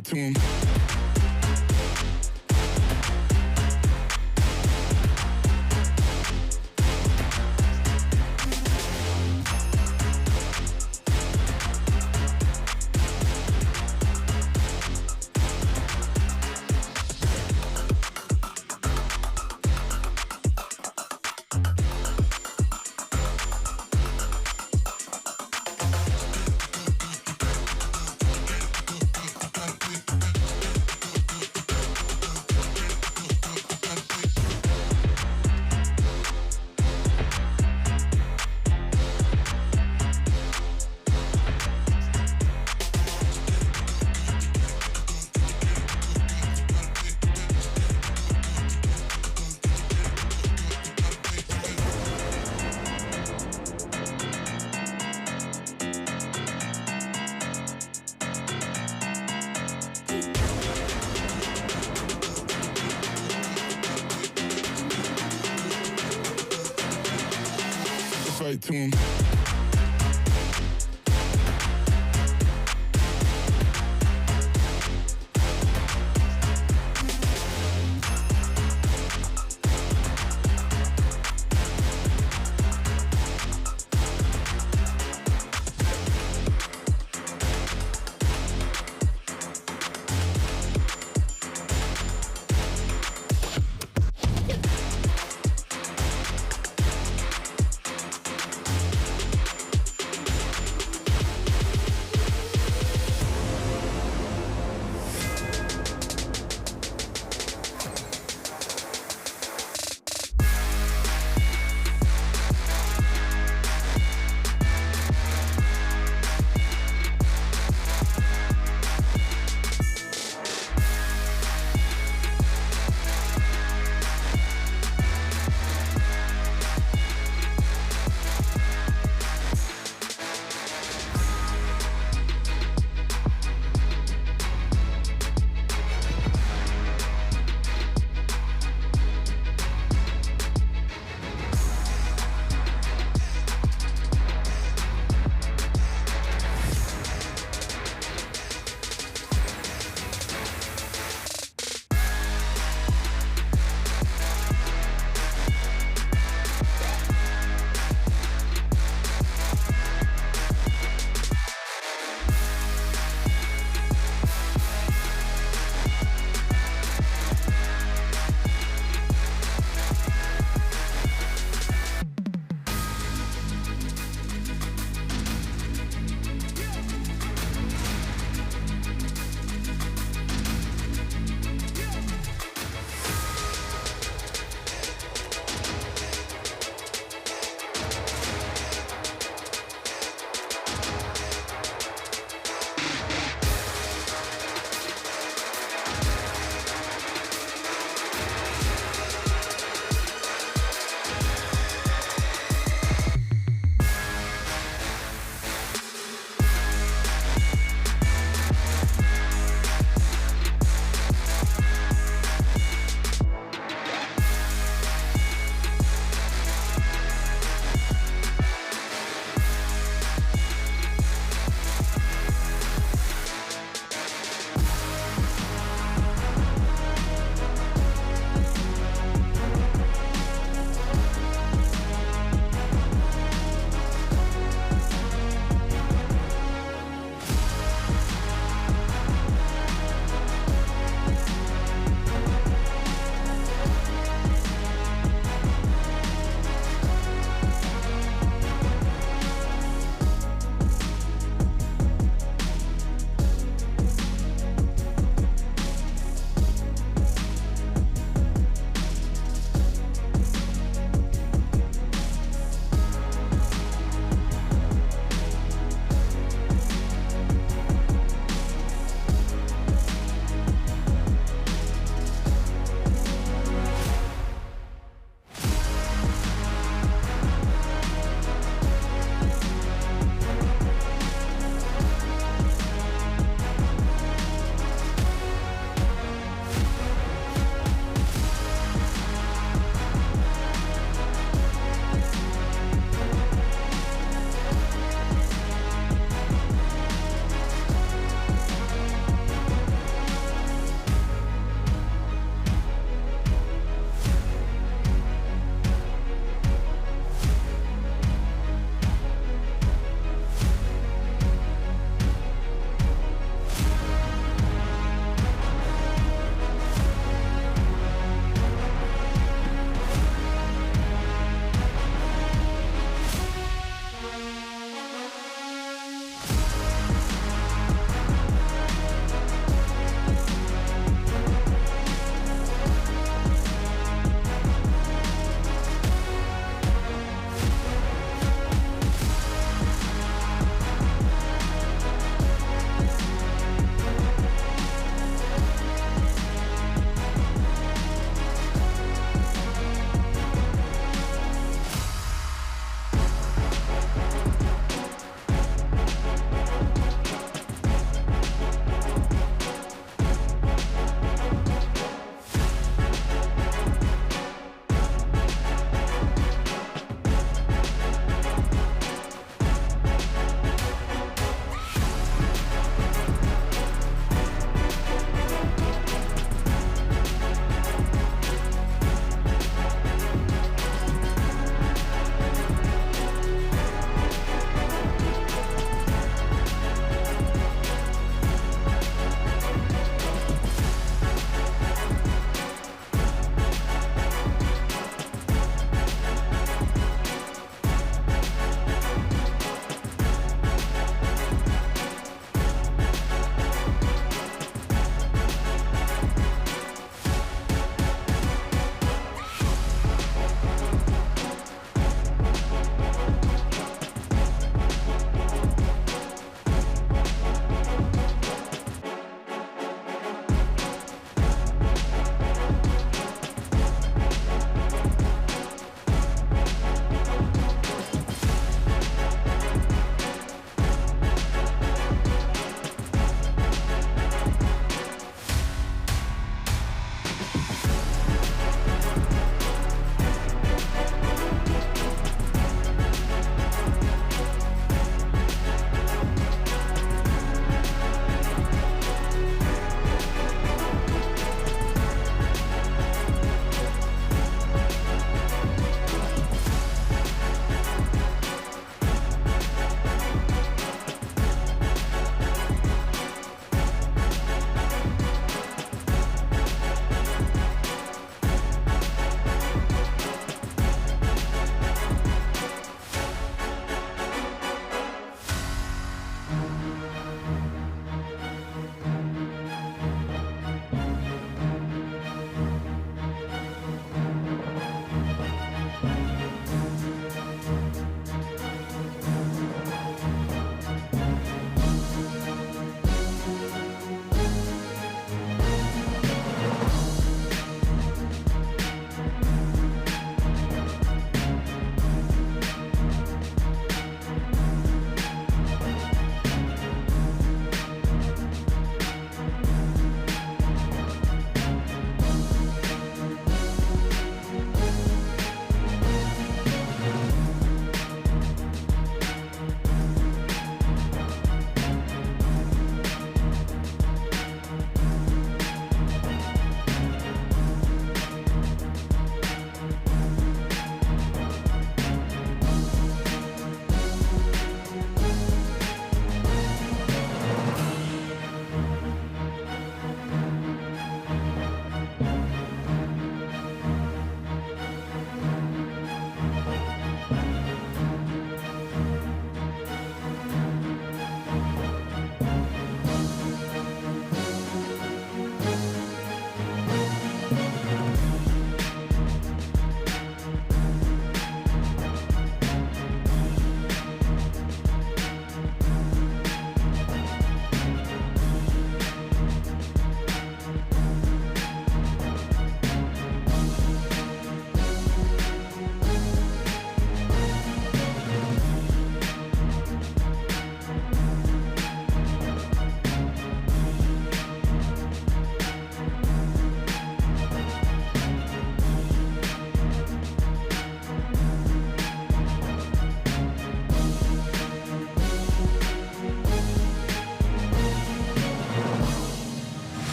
fight to him. Fight to him.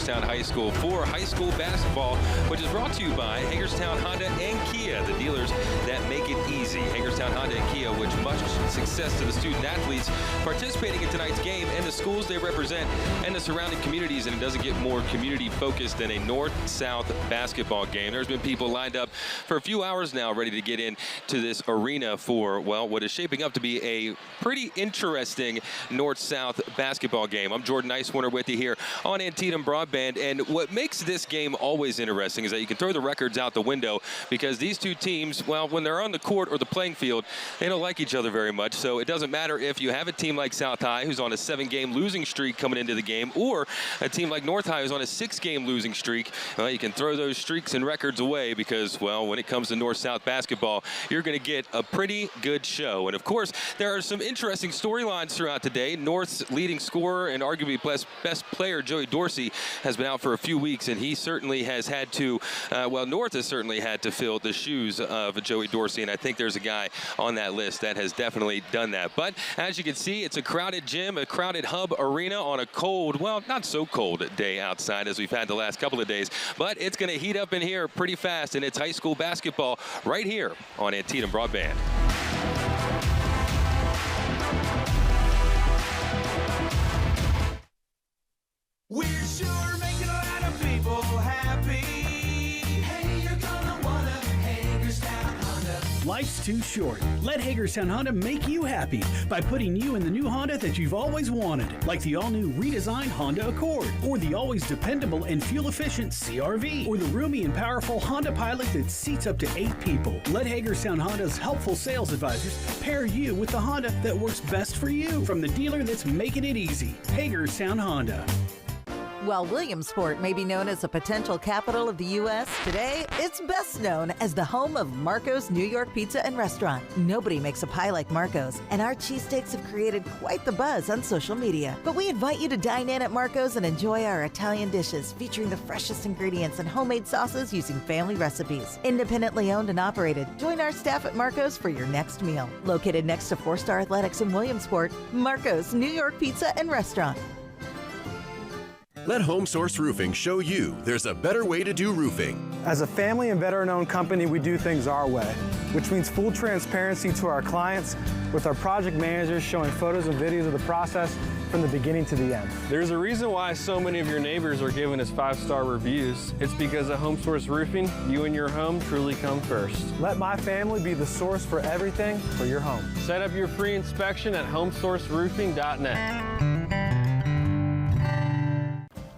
Hagerstown High School for high school basketball, which is brought to you by Hagerstown Honda and Kia, the dealers that make it easy. Hagerstown Honda and Kia, which much success to the student athletes participating in tonight's game and the schools they represent and the surrounding communities, and it doesn't get more community focused than a north-south basketball game. There's been people lined up for a few hours now ready to get into this arena for, well, what is shaping up to be a pretty interesting north-south basketball game. I'm Jordan Nicewarner with you here on Antietam Broadband, and what makes this game always interesting is that you can throw the records out the window because these two teams, well, when they're on the court or the playing field, they don't like each other very much, so it doesn't matter if you have a team like South High who's on a 7-game losing streak coming into the game, or a team like North High who's on a 6-game losing streak. Well, you can throw those streaks and records away because, well, when it comes to north-south basketball, you're going to get a pretty good show. And of course, there are some interesting storylines throughout today. North's leading scorer and arguably best player, Joey Dorsey, has been out for a few weeks, and he certainly has had to, well, North has certainly had to fill the shoes of Joey Dorsey, and I think there's a guy on that list that has definitely done that. But as you can see, it's a crowded gym, a crowded hub arena on a cold, well, not so cold day outside as we've had the last couple of days, but it's going to heat up in here pretty fast, and it's high school basketball right here on Antietam Broadband. We're sure making a lot of people happy. Hey, you're gonna wanna Hagerstown Honda. Life's too short. Let Hagerstown Honda make you happy by putting you in the new Honda that you've always wanted, like the all-new redesigned Honda Accord, or the always dependable and fuel-efficient CR-V, or the roomy and powerful Honda Pilot that seats up to 8 people. Let Hagerstown Honda's helpful sales advisors pair you with the Honda that works best for you, from the dealer that's making it easy. Hagerstown Honda. While Williamsport may be known as a potential capital of the U.S., today it's best known as the home of Marco's New York Pizza and Restaurant. Nobody makes a pie like Marco's, and our cheesesteaks have created quite the buzz on social media. But we invite you to dine in at Marco's and enjoy our Italian dishes featuring the freshest ingredients and homemade sauces using family recipes. Independently owned and operated, join our staff at Marco's for your next meal. Located next to 4-Star Athletics in Williamsport, Marco's New York Pizza and Restaurant. Let Home Source Roofing show you there's a better way to do roofing. As a family and veteran-owned company, we do things our way, which means full transparency to our clients, with our project managers showing photos and videos of the process from the beginning to the end. There's a reason why so many of your neighbors are giving us 5-star reviews. It's because at Home Source Roofing, you and your home truly come first. Let my family be the source for everything for your home. Set up your free inspection at homesourceroofing.net.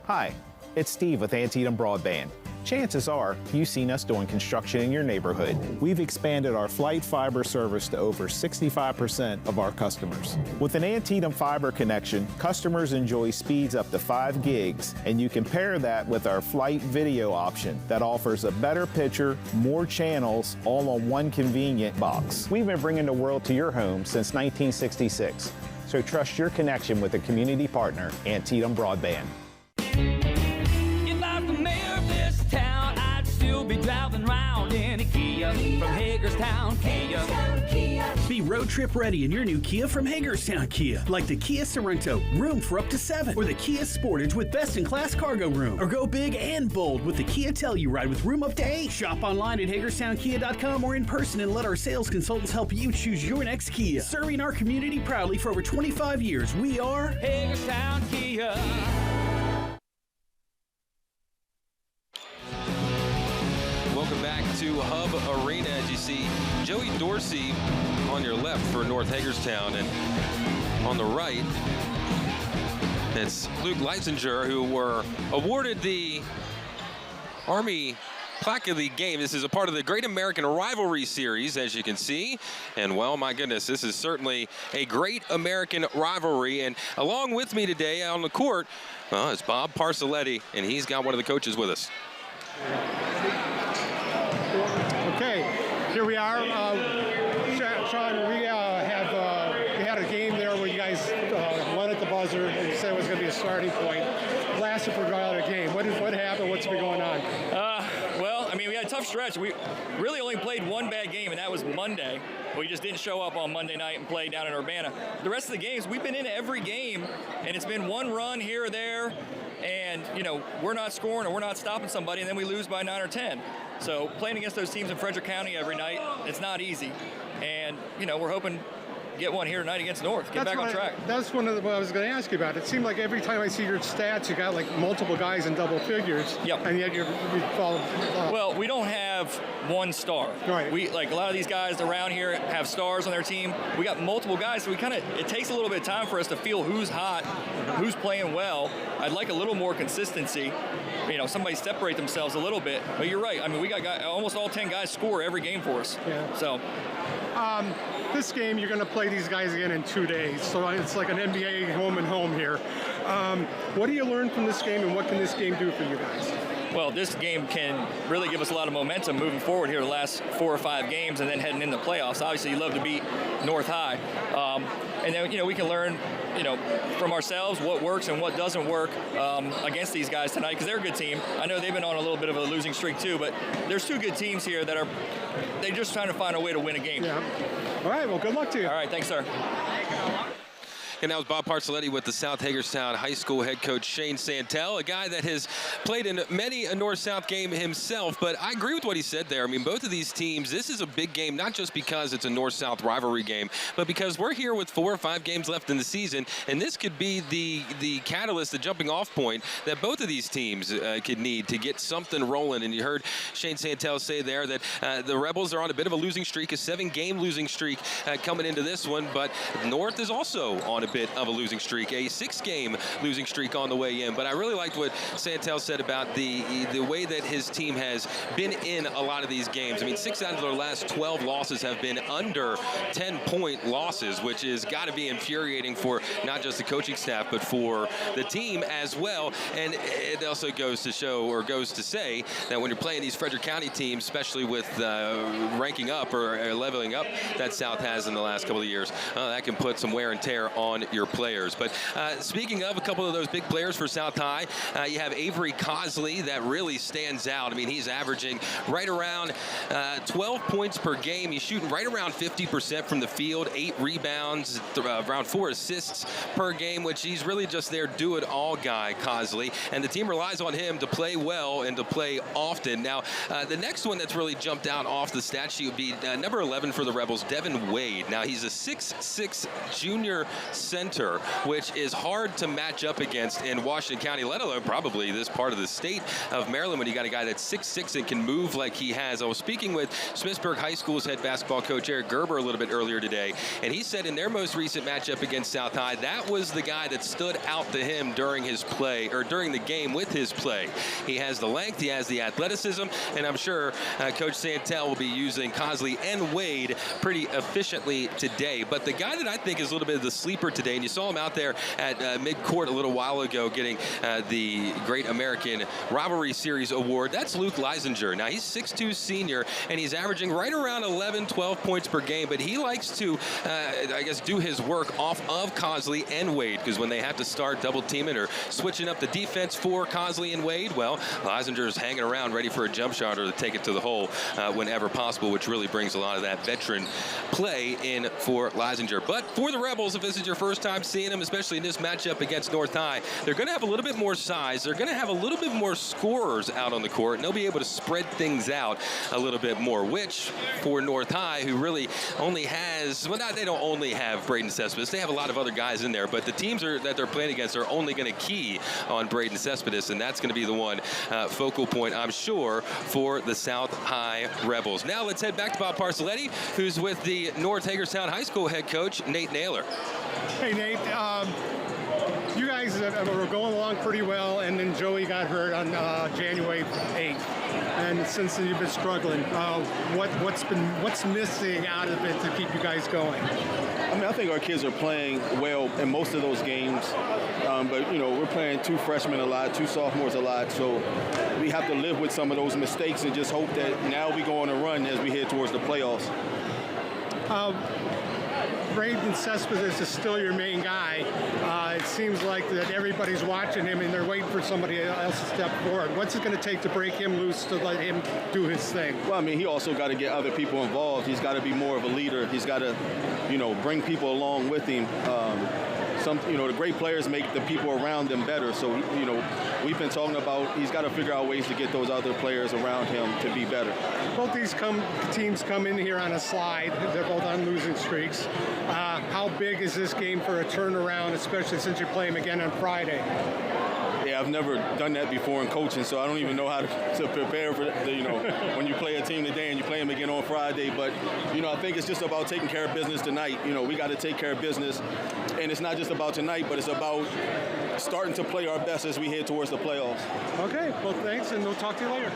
Hi, it's Steve with Antietam Broadband. Chances are you've seen us doing construction in your neighborhood. We've expanded our flight fiber service to over 65% of our customers. With an Antietam fiber connection, customers enjoy speeds up to 5 gigs, and you can pair that with our flight video option that offers a better picture, more channels, all on one convenient box. We've been bringing the world to your home since 1966, so trust your connection with a community partner, Antietam Broadband. If I were mayor of this town, I'd still be driving around in a Kia from Hagerstown, Kia. Be road trip ready in your new Kia from Hagerstown Kia, like the Kia Sorento, room for up to 7, or the Kia Sportage with best-in-class cargo room, or go big and bold with the Kia Telluride with room up to 8. Shop online at HagerstownKia.com or in person and let our sales consultants help you choose your next Kia. Serving our community proudly for over 25 years, we are Hagerstown, Kia. Welcome back to Hub Arena. As you see, Joey Dorsey on your left for North Hagerstown, and on the right, it's Luke Leitzinger, who were awarded the Army Plaque of the Game. This is a part of the Great American Rivalry Series, as you can see. And, well, my goodness, this is certainly a great American rivalry. And along with me today on the court, well, is Bob Parcelletti, and he's got one of the coaches with us. Okay, here we are. Sean, we had a game there where you guys won at the buzzer and said it was going to be a starting point. Lasted for about a game. What happened? What's been going on? Well, I mean, we had a tough stretch. We really only played one bad game, and that was Monday. We just didn't show up on Monday night and play down in Urbana. The rest of the games, we've been in every game, and it's been one run here or there. and we're not scoring or we're not stopping somebody, and then we lose by 9 or 10. So playing against those teams in Frederick County every night, it's not easy, and we're hoping get one here tonight against North. Get back on track. That's one of what I was going to ask you about. It seemed like every time I see your stats, you got like multiple guys in double figures. Yep. And yet you fall. Well, we don't have one star. Right. We like a lot of these guys around here have stars on their team. We got multiple guys, so it takes a little bit of time for us to feel who's hot, who's playing well. I'd like a little more consistency. Somebody separate themselves a little bit. But you're right. I mean, we got almost all 10 guys score every game for us. Yeah. So. This game, you're going to play these guys again in 2 days, so it's like an NBA home and home here. What do you learn from this game, and what can this game do for you guys? Well, this game can really give us a lot of momentum moving forward here the last 4 or 5 games and then heading into the playoffs. Obviously, you love to beat North High. And then, we can learn, from ourselves what works and what doesn't work against these guys tonight because they're a good team. I know they've been on a little bit of a losing streak too, but there's 2 good teams here that they're just trying to find a way to win a game. Yeah. All right, well, good luck to you. All right, thanks, sir. And that was Bob Parcelletti with the South Hagerstown High School head coach Shane Santel, a guy that has played in many a North-South game himself. But I agree with what he said there. I mean, both of these teams, this is a big game, not just because it's a North-South rivalry game, but because we're here with 4 or 5 games left in the season, and this could be the catalyst, the jumping-off point that both of these teams could need to get something rolling. And you heard Shane Santel say there that the Rebels are on a bit of a losing streak, a 7-game losing streak coming into this one, but North is also on a bit of a losing streak, a 6-game losing streak on the way in. But I really liked what Santel said about the way that his team has been in a lot of these games. I mean, 6 out of their last 12 losses have been under 10-point losses, which is got to be infuriating for not just the coaching staff, but for the team as well. And it also goes to show, or goes to say, that when you're playing these Frederick County teams, especially with ranking up or leveling up that South has in the last couple of years, that can put some wear and tear on your players. But speaking of a couple of those big players for South High, you have Avery Cosley that really stands out. I mean, he's averaging right around 12 points per game. He's shooting right around 50% from the field, 8 rebounds, around 4 assists per game, which he's really just their do-it-all guy, Cosley. And the team relies on him to play well and to play often. Now, the next one that's really jumped out off the stat sheet would be number 11 for the Rebels, Devin Wade. Now, he's a 6'6" junior center, which is hard to match up against in Washington County, let alone probably this part of the state of Maryland when you got a guy that's 6'6" and can move like he has. I was speaking with Smithsburg High School's head basketball coach Eric Gerber a little bit earlier today, and he said in their most recent matchup against South High, that was the guy that stood out to him during his play, or during the game with his play. He has the length, he has the athleticism, and I'm sure Coach Santel will be using Cosley and Wade pretty efficiently today. But the guy that I think is a little bit of the sleeper today, and you saw him out there at midcourt a little while ago getting the Great American Rivalry Series award. That's Luke Leisinger. Now, he's 6'2" senior, and he's averaging right around 11, 12 points per game, but he likes to, do his work off of Cosley and Wade, because when they have to start double teaming or switching up the defense for Cosley and Wade, well, Leisinger's hanging around ready for a jump shot or to take it to the hole whenever possible, which really brings a lot of that veteran play in for Leisinger. But for the Rebels, if this is your first time seeing them, especially in this matchup against North High, they're going to have a little bit more size. They're going to have a little bit more scorers out on the court, and they'll be able to spread things out a little bit more, which for North High, who really only has, well, they don't only have Braden Cespedes. They have a lot of other guys in there, but the teams that they're playing against are only going to key on Braden Cespedes, and that's going to be the one focal point, I'm sure, for the South High Rebels. Now let's head back to Bob Parcelletti, who's with the North Hagerstown High School head coach, Nate Naylor. Hey, Nate. You guys were going along pretty well, and then Joey got hurt on January 8th. And since then, you've been struggling. What's missing out of it to keep you guys going? I mean, I think our kids are playing well in most of those games. But, we're playing 2 freshmen a lot, 2 sophomores a lot. So we have to live with some of those mistakes and just hope that now we go on a run as we head towards the playoffs. Braden Cespedes is still your main guy. It seems like that everybody's watching him and they're waiting for somebody else to step forward. What's it going to take to break him loose to let him do his thing? Well, I mean, he also got to get other people involved. He's got to be more of a leader. He's got to, bring people along with him. the great players make the people around them better. So, we've been talking about he's got to figure out ways to get those other players around him to be better. Both these teams come in here on a slide. They're both on losing streaks. How big is this game for a turnaround, especially since you play them again on Friday? Yeah, I've never done that before in coaching, so I don't even know how to prepare for when you play a team today and you play them again on Friday. But, I think it's just about taking care of business tonight. We got to take care of business. And it's not just about tonight, but it's about starting to play our best as we head towards the playoffs. Okay, well, thanks, and we'll talk to you later.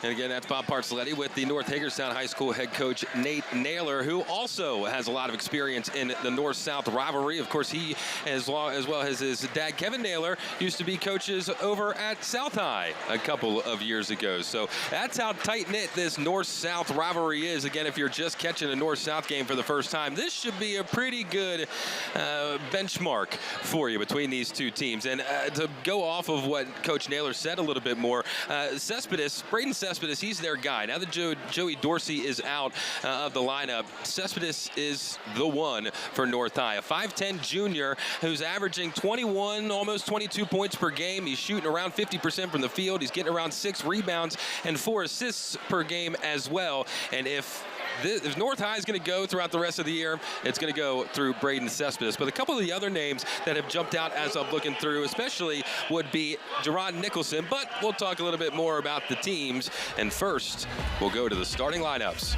And again, that's Bob Parcelletti with the North Hagerstown High School head coach Nate Naylor, who also has a lot of experience in the North-South rivalry. Of course, he, as well as his dad, Kevin Naylor, used to be coaches over at South High a couple of years ago. So that's how tight-knit this North-South rivalry is. Again, if you're just catching a North-South game for the first time, this should be a pretty good benchmark for you between these two teams. And to go off of what Coach Naylor said a little bit more, Braden Cespedes, he's their guy. Now that Joey Dorsey is out of the lineup, Cespedes is the one for North High. A 5'10 junior who's averaging 21, almost 22 points per game. He's shooting around 50% from the field. He's getting around 6 rebounds and 4 assists per game as well. And if North High is going to go throughout the rest of the year, it's going to go through Braden Cespedes. But a couple of the other names that have jumped out as I'm looking through, especially, would be Jerron Nicholson. But we'll talk a little bit more about the teams. And first, we'll go to the starting lineups.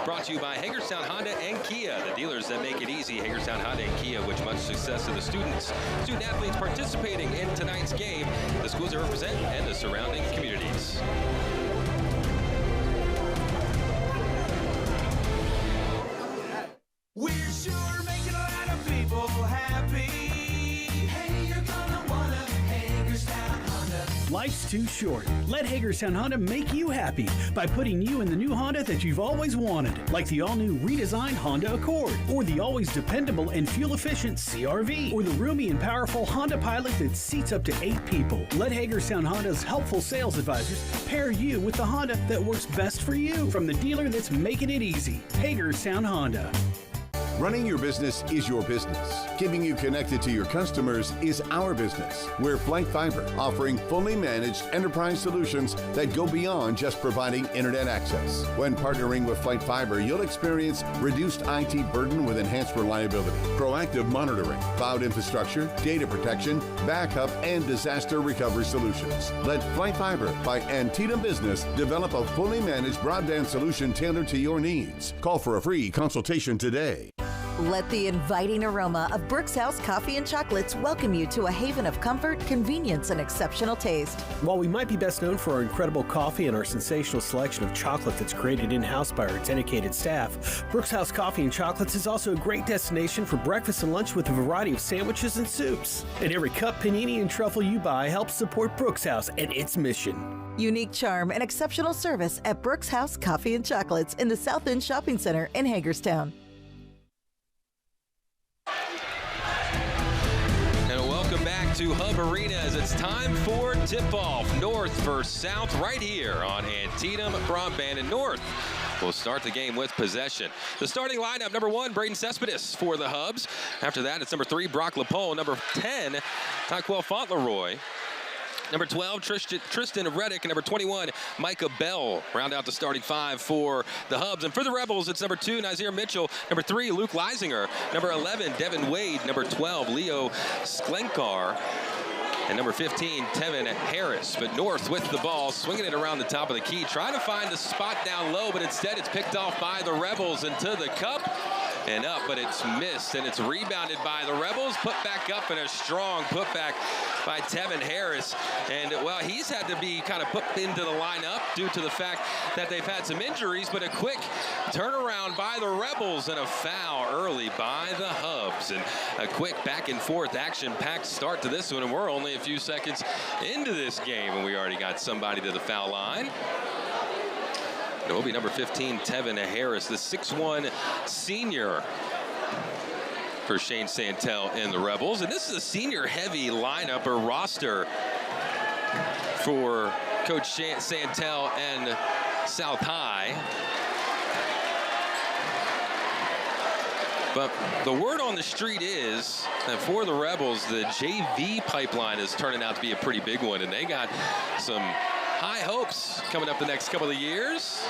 Brought to you by Hagerstown Honda and Kia, the dealers that make it easy. Hagerstown Honda and Kia, which much success to the student athletes participating in tonight's game, the schools they represent, and the surrounding communities. We're sure making a lot of people happy. Hey, you're gonna wanna Hagerstown Honda. Life's too short. Let Hagerstown Honda make you happy by putting you in the new Honda that you've always wanted, like the all-new redesigned Honda Accord, or the always dependable and fuel-efficient CR-V, or the roomy and powerful Honda Pilot that seats up to 8 people. Let Hagerstown Honda's helpful sales advisors pair you with the Honda that works best for you, from the dealer that's making it easy, Hagerstown Honda. Running your business is your business. Keeping you connected to your customers is our business. We're Flight Fiber, offering fully managed enterprise solutions that go beyond just providing internet access. When partnering with Flight Fiber, you'll experience reduced IT burden with enhanced reliability, proactive monitoring, cloud infrastructure, data protection, backup, and disaster recovery solutions. Let Flight Fiber by Antietam Business develop a fully managed broadband solution tailored to your needs. Call for a free consultation today. Let the inviting aroma of Brooks House Coffee and Chocolates welcome you to a haven of comfort, convenience, and exceptional taste. While we might be best known for our incredible coffee and our sensational selection of chocolate that's created in-house by our dedicated staff, Brooks House Coffee and Chocolates is also a great destination for breakfast and lunch with a variety of sandwiches and soups. And every cup, panini, and truffle you buy helps support Brooks House and its mission. Unique charm and exceptional service at Brooks House Coffee and Chocolates in the South End Shopping Center in Hagerstown. Welcome back to Hub Arena as it's time for tip-off, North versus South, right here on Antietam Broadband. And North will start the game with possession. The starting lineup, number 1, Braden Cespedes for the Hubs. After that, it's number 3, Brock LaPole. Number 10, Tyquel Fauntleroy. Number 12, Tristan Reddick, and number 21, Micah Bell, round out the starting 5 for the Hubs. And for the Rebels, it's number 2, Nazir Mitchell, number 3, Luke Leisinger, number 11, Devin Wade, number 12, Leo Sklenkar, and number 15, Tevin Harris. But North with the ball, swinging it around the top of the key, trying to find a spot down low, but instead it's picked off by the Rebels into the cup. And up, but it's missed, and it's rebounded by the Rebels. Put back up, and a strong putback by Tevin Harris. And, well, he's had to be kind of put into the lineup due to the fact that they've had some injuries, but a quick turnaround by the Rebels and a foul early by the Hubs. And a quick back-and-forth action-packed start to this one, and we're only a few seconds into this game, and we already got somebody to the foul line. It will be number 15, Tevin Harris, the 6'1 senior for Shane Santel and the Rebels. And this is a senior-heavy lineup or roster for Coach Santel and South High. But the word on the street is that for the Rebels, the JV pipeline is turning out to be a pretty big one, and they got some high hopes coming up the next couple of years.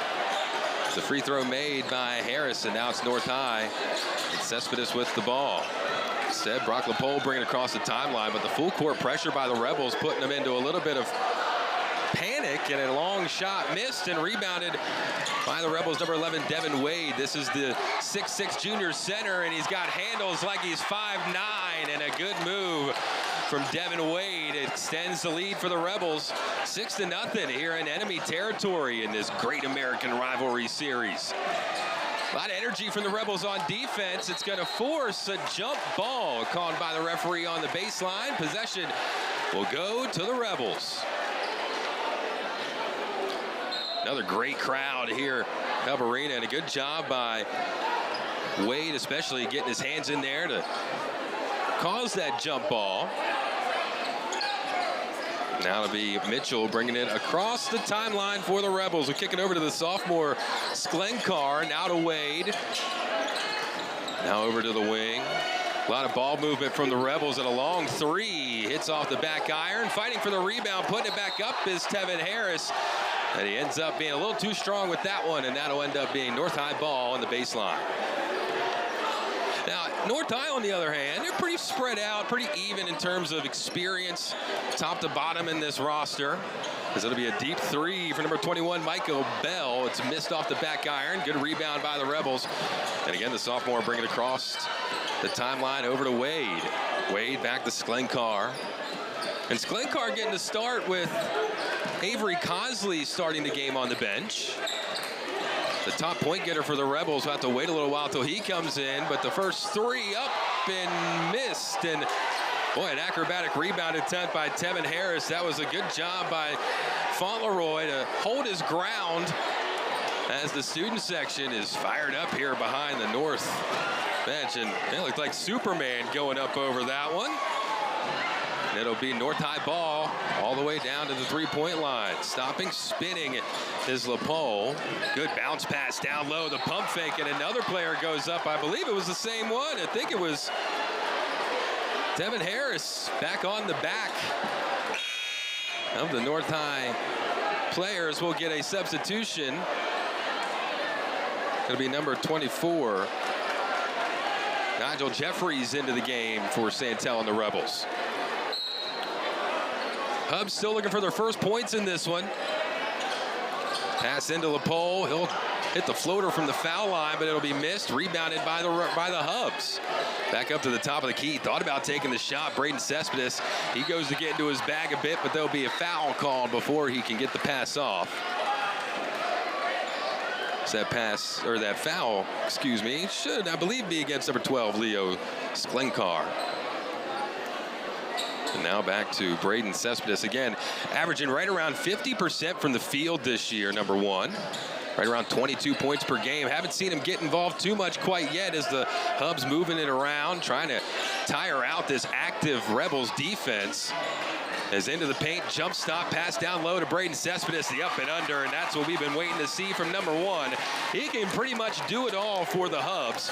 The free throw made by Harris, and now it's North High. It's Cespedes with the ball. Instead, Brock LaPole bringing it across the timeline, but the full court pressure by the Rebels putting them into a little bit of panic, and a long shot missed and rebounded by the Rebels, number 11, Devin Wade. This is the 6'6 junior center, and he's got handles like he's 5'9", and a good move from Devin Wade. It extends the lead for the Rebels, 6-0 here in enemy territory in this great American rivalry series. A lot of energy from the Rebels on defense. It's going to force a jump ball called by the referee on the baseline. Possession will go to the Rebels. Another great crowd here at Hub Arena, and a good job by Wade, especially getting his hands in there to cause that jump ball. Now it'll be Mitchell bringing it across the timeline for the Rebels. We'll kick it over to the sophomore Sklenkar, now to Wade. Now over to the wing. A lot of ball movement from the Rebels, and a long three hits off the back iron. Fighting for the rebound, putting it back up is Tevin Harris. And he ends up being a little too strong with that one, and that'll end up being North High ball on the baseline. Now, North High, on the other hand, they're pretty spread out, pretty even in terms of experience, top to bottom in this roster. As it'll be a deep three for number 21, Michael Bell. It's missed off the back iron. Good rebound by the Rebels. And again, the sophomore bringing it across the timeline over to Wade. Wade back to Sklenkar. And Sklenkar getting to start with Avery Cosley starting the game on the bench. The top point getter for the Rebels will have to wait a little while till he comes in, but the first three up and missed. And boy, an acrobatic rebound attempt by Tevin Harris. That was a good job by Fauntleroy to hold his ground as the student section is fired up here behind the North bench. And it looked like Superman going up over that one. And it'll be North High ball all the way down to the three-point line. Stopping, spinning is LaPole. Good bounce pass down low, the pump fake, and another player goes up. I believe it was the same one. I think it was Devin Harris back on the back of the North High players. Will get a substitution. It'll be number 24. Nigel Jeffries into the game for Santel and the Rebels. Hubs still looking for their first points in this one. Pass into LaPole. He'll hit the floater from the foul line, but it'll be missed. Rebounded by the Hubs. Back up to the top of the key. Thought about taking the shot. Braden Cespedes. He goes to get into his bag a bit, but there'll be a foul called before he can get the pass off. So that foul, excuse me, should, I believe, be against number 12, Leo Sklenkar. And now back to Braden Cespedes again, averaging right around 50% from the field this year, number 1. Right around 22 points per game. Haven't seen him get involved too much quite yet as the Hubs moving it around, trying to tire out this active Rebels defense. As into the paint, jump stop, pass down low to Braden Cespedes, the up and under, and that's what we've been waiting to see from number 1. He can pretty much do it all for the Hubs,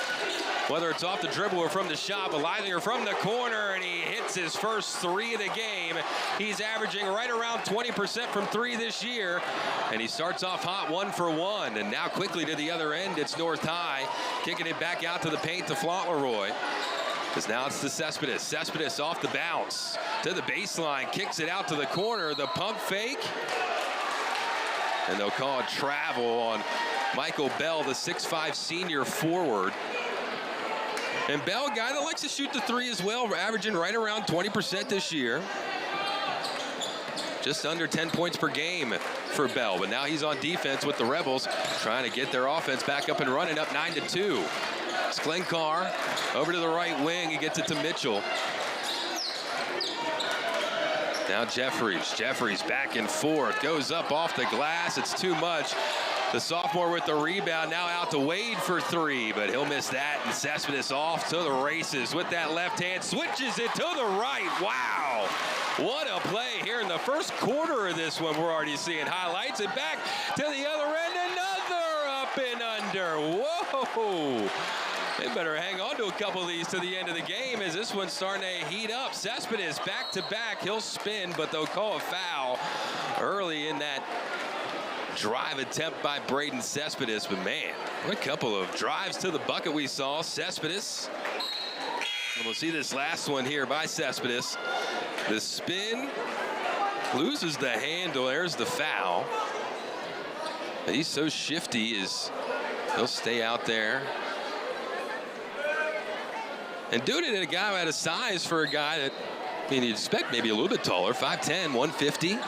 whether it's off the dribble or from the shot. But Leisinger from the corner, and he hits his first 3 of the game. He's averaging right around 20% from 3 this year, and he starts off hot 1 for 1. And now quickly to the other end, it's North High, kicking it back out to the paint to Fauntleroy. Because now it's to Cespedes. Cespedes off the bounce to the baseline, kicks it out to the corner, the pump fake. And they'll call it travel on Michael Bell, the 6'5" senior forward. And Bell, a guy that likes to shoot the 3 as well, averaging right around 20% this year. Just under 10 points per game for Bell, but now he's on defense with the Rebels, trying to get their offense back up and running, up 9-2. Sklenkar over to the right wing. He gets it to Mitchell. Now Jeffries back and forth. Goes up off the glass. It's too much. The sophomore with the rebound. Now out to Wade for 3, but he'll miss that. And Cespedes off to the races with that left hand. Switches it to the right. Wow. What a play here in the first quarter of this one. We're already seeing highlights. And back to the other end. Another up and under. Whoa. They better hang on to a couple of these to the end of the game as this one's starting to heat up. Cespedes back to back. He'll spin, but they'll call a foul early in that drive attempt by Braden Cespedes. But man, what a couple of drives to the bucket we saw. Cespedes. And we'll see this last one here by Cespedes. The spin loses the handle. There's the foul. But he's so shifty, he'll stay out there. And doing it in a guy who had a size for a guy that, I mean, you'd expect maybe a little bit taller, 5'10", 150.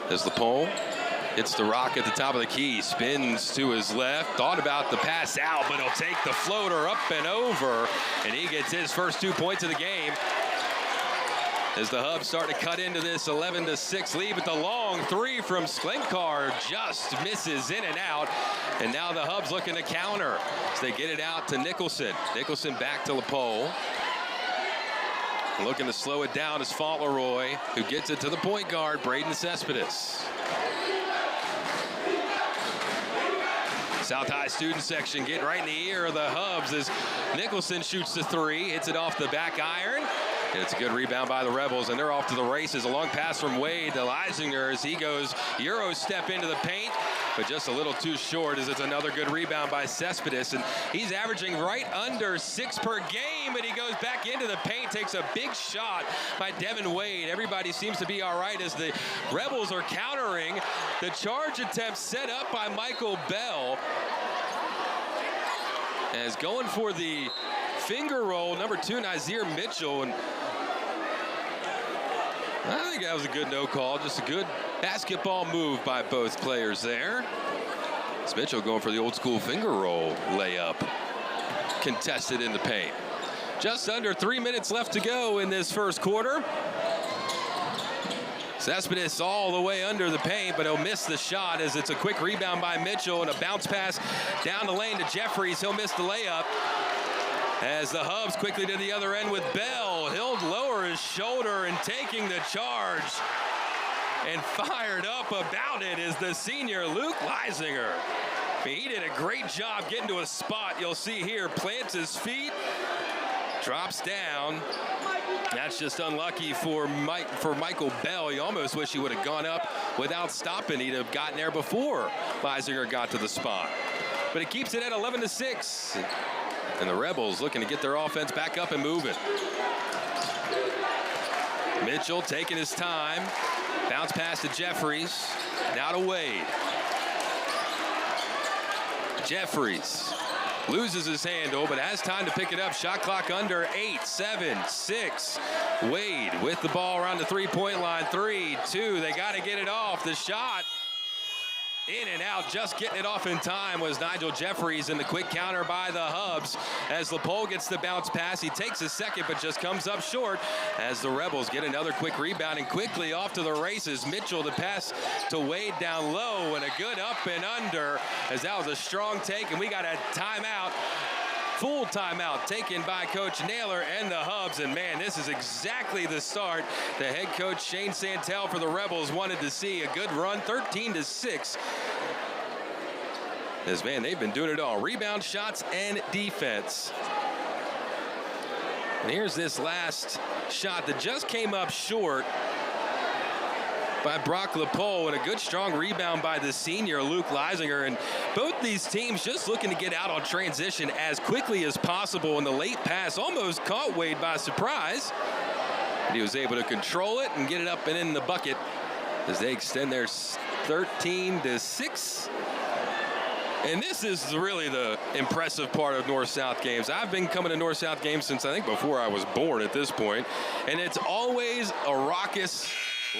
There's LaPole. Hits the rock at the top of the key. Spins to his left. Thought about the pass out, but he'll take the floater up and over. And he gets his first 2 points of the game. As the Hubs start to cut into this 11-6 lead, but the long 3 from Sklenkar just misses in and out. And now the Hubs looking to counter as they get it out to Nicholson. Nicholson back to LaPole. Looking to slow it down is Fauntleroy, who gets it to the point guard, Braden Cespedes. South High student section getting right in the ear of the Hubs as Nicholson shoots the 3, hits it off the back iron. And it's a good rebound by the Rebels, and they're off to the races. A long pass from Wade to Leisinger as he goes Euro step into the paint, but just a little too short as it's another good rebound by Cespedes. And he's averaging right under 6 per game, and he goes back into the paint, takes a big shot by Devin Wade. Everybody seems to be all right as the Rebels are countering the charge attempt set up by Michael Bell. As going for the finger roll, number 2, Nazir Mitchell. And I think that was a good no call. Just a good basketball move by both players there. It's Mitchell going for the old school finger roll layup. Contested in the paint. Just under 3 minutes left to go in this first quarter. Cespedes all the way under the paint, but he'll miss the shot as it's a quick rebound by Mitchell and a bounce pass down the lane to Jeffries. He'll miss the layup. As the Hubs quickly to the other end with Bell. He'll lower his shoulder and taking the charge. And fired up about it is the senior Luke Leisinger. He did a great job getting to a spot. You'll see here, plants his feet, drops down. That's just unlucky for Michael Bell. You almost wish he would have gone up without stopping. He'd have gotten there before Leisinger got to the spot. But it keeps it at 11-6. And the Rebels looking to get their offense back up and moving. Mitchell taking his time. Bounce pass to Jeffries. Now to Wade. Jeffries loses his handle, but has time to pick it up. Shot clock under 8, 7, 6. Wade with the ball around the three-point line. 3, 2. They got to get it off. The shot in and out, just getting it off in time was Nigel Jeffries, and the quick counter by the Hubs as LaPole gets the bounce pass. He takes a second, but just comes up short as the Rebels get another quick rebound and quickly off to the races. Mitchell to pass to Wade down low, and a good up and under as that was a strong take, and we got a timeout. Full timeout taken by Coach Naylor and the Hubs. And man, this is exactly the start the head coach Shane Santel for the Rebels wanted to see. A good run, 13-6. As man, they've been doing it all. Rebound, shots, and defense. And here's this last shot that just came up short by Brock LaPole, and a good strong rebound by the senior Luke Leisinger. And both these teams just looking to get out on transition as quickly as possible, and the late pass almost caught Wade by surprise. But he was able to control it and get it up and in the bucket as they extend their 13-6. And this is really the impressive part of North-South games. I've been coming to North-South games since I think before I was born at this point, and it's always a raucous,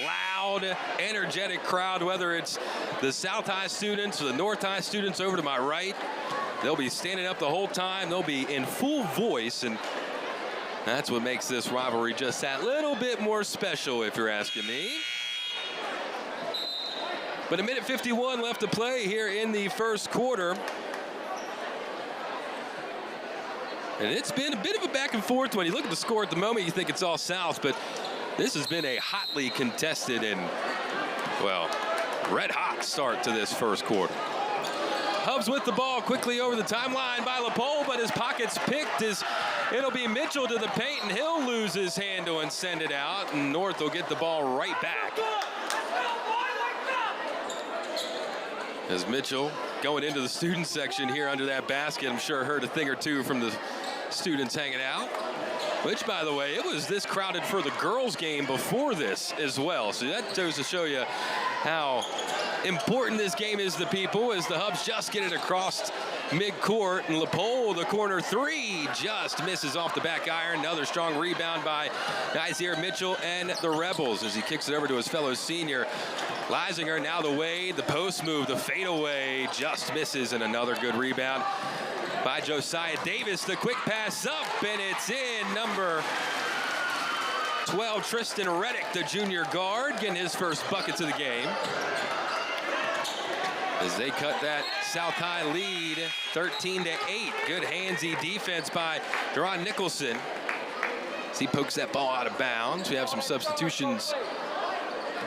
loud, energetic crowd, whether it's the South High students or the North High students over to my right. They'll be standing up the whole time. They'll be in full voice, and that's what makes this rivalry just that little bit more special, if you're asking me. But 1:51 left to play here in the first quarter. And it's been a bit of a back and forth. When you look at the score at the moment, you think it's all South, but this has been a hotly contested and, well, red hot start to this first quarter. Hubs with the ball quickly over the timeline by LaPole, but his pocket's picked. It'll be Mitchell to the paint, and he'll lose his handle and send it out, and North will get the ball right back. As Mitchell going into the student section here under that basket, I'm sure heard a thing or two from the students hanging out. Which, by the way, it was this crowded for the girls' game before this as well. So that goes to show you how important this game is to people as the Hubs just get it across midcourt. And LaPole, the corner three, just misses off the back iron. Another strong rebound by Isaiah Mitchell and the Rebels as he kicks it over to his fellow senior. Leisinger now the Wade, the post move, the fadeaway, just misses, and another good rebound by Josiah Davis. The quick pass up, and it's in. Number 12, Tristan Reddick, the junior guard, getting his first buckets of the game. As they cut that South High lead, 13-8. Good handsy defense by Deron Nicholson as he pokes that ball out of bounds. We have some substitutions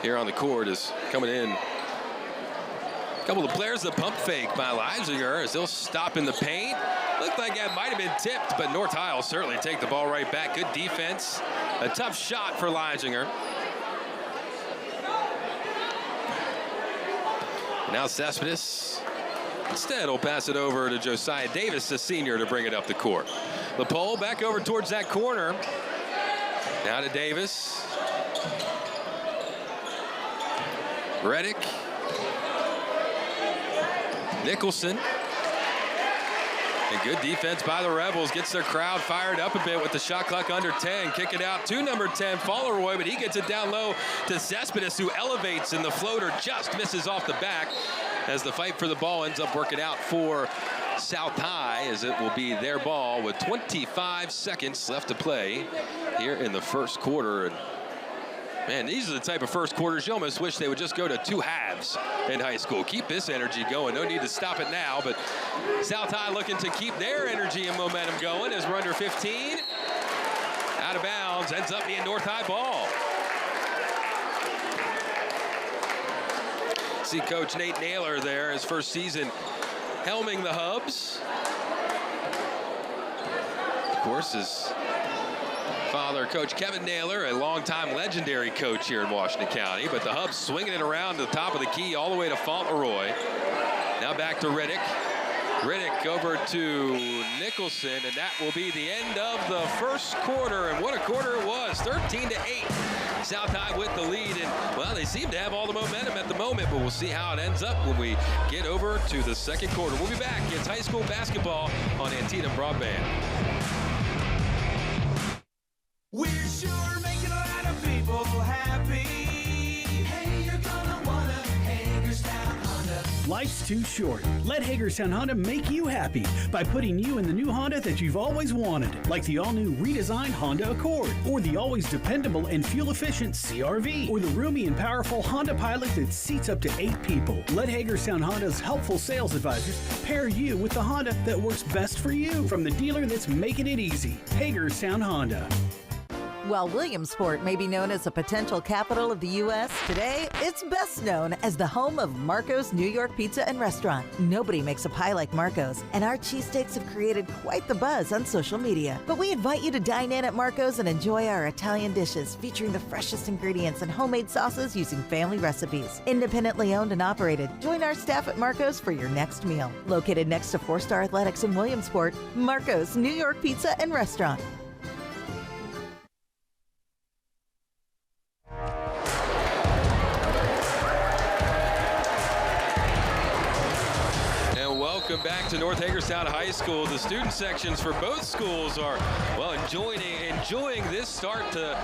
here on the court is coming in. A couple of players, the pump fake by Leisinger as they'll stop in the paint. Looked like that might have been tipped, but North High will certainly take the ball right back. Good defense. A tough shot for Leisinger. Now Cespedes instead will pass it over to Josiah Davis, the senior, to bring it up the court. LaPole back over towards that corner. Now to Davis. Reddick. Nicholson. And good defense by the Rebels. Gets their crowd fired up a bit with the shot clock under 10. Kick it out to number 10, Fauleroy, but he gets it down low to Cespedes, who elevates, and the floater just misses off the back as the fight for the ball ends up working out for South High, as it will be their ball with 25 seconds left to play here in the first quarter. And Man, these are the type of first quarters you almost wish they would just go to 2 halves in high school. Keep this energy going. No need to stop it now, but South High looking to keep their energy and momentum going as we're under 15. Out of bounds, ends up being North High ball. See Coach Nate Naylor there, his first season helming the Hubs. Of course, his father, Coach Kevin Naylor, a longtime legendary coach here in Washington County, but the Hubs swinging it around to the top of the key all the way to Fauntleroy. Now back to Riddick. Riddick over to Nicholson, and that will be the end of the first quarter. And what a quarter it was, 13-8. South High with the lead, and well, they seem to have all the momentum at the moment, but we'll see how it ends up when we get over to the second quarter. We'll be back. It's high school basketball on Antietam Broadband. We're sure making a lot of people happy. Hey, you're gonna wanna Hagerstown Honda. Life's too short. Let Hagerstown Honda make you happy by putting you in the new Honda that you've always wanted, like the all-new redesigned Honda Accord, or the always dependable and fuel-efficient CR-V, or the roomy and powerful Honda Pilot that seats up to 8 people. Let Hagerstown Honda's helpful sales advisors pair you with the Honda that works best for you, from the dealer that's making it easy. Hagerstown Honda. While Williamsport may be known as a potential capital of the U.S., today it's best known as the home of Marco's New York Pizza and Restaurant. Nobody makes a pie like Marco's, and our cheesesteaks have created quite the buzz on social media. But we invite you to dine in at Marco's and enjoy our Italian dishes featuring the freshest ingredients and homemade sauces using family recipes. Independently owned and operated, join our staff at Marco's for your next meal. Located next to 4-Star Athletics in Williamsport, Marco's New York Pizza and Restaurant. Welcome back to North Hagerstown High School. The student sections for both schools are, well, enjoying this start to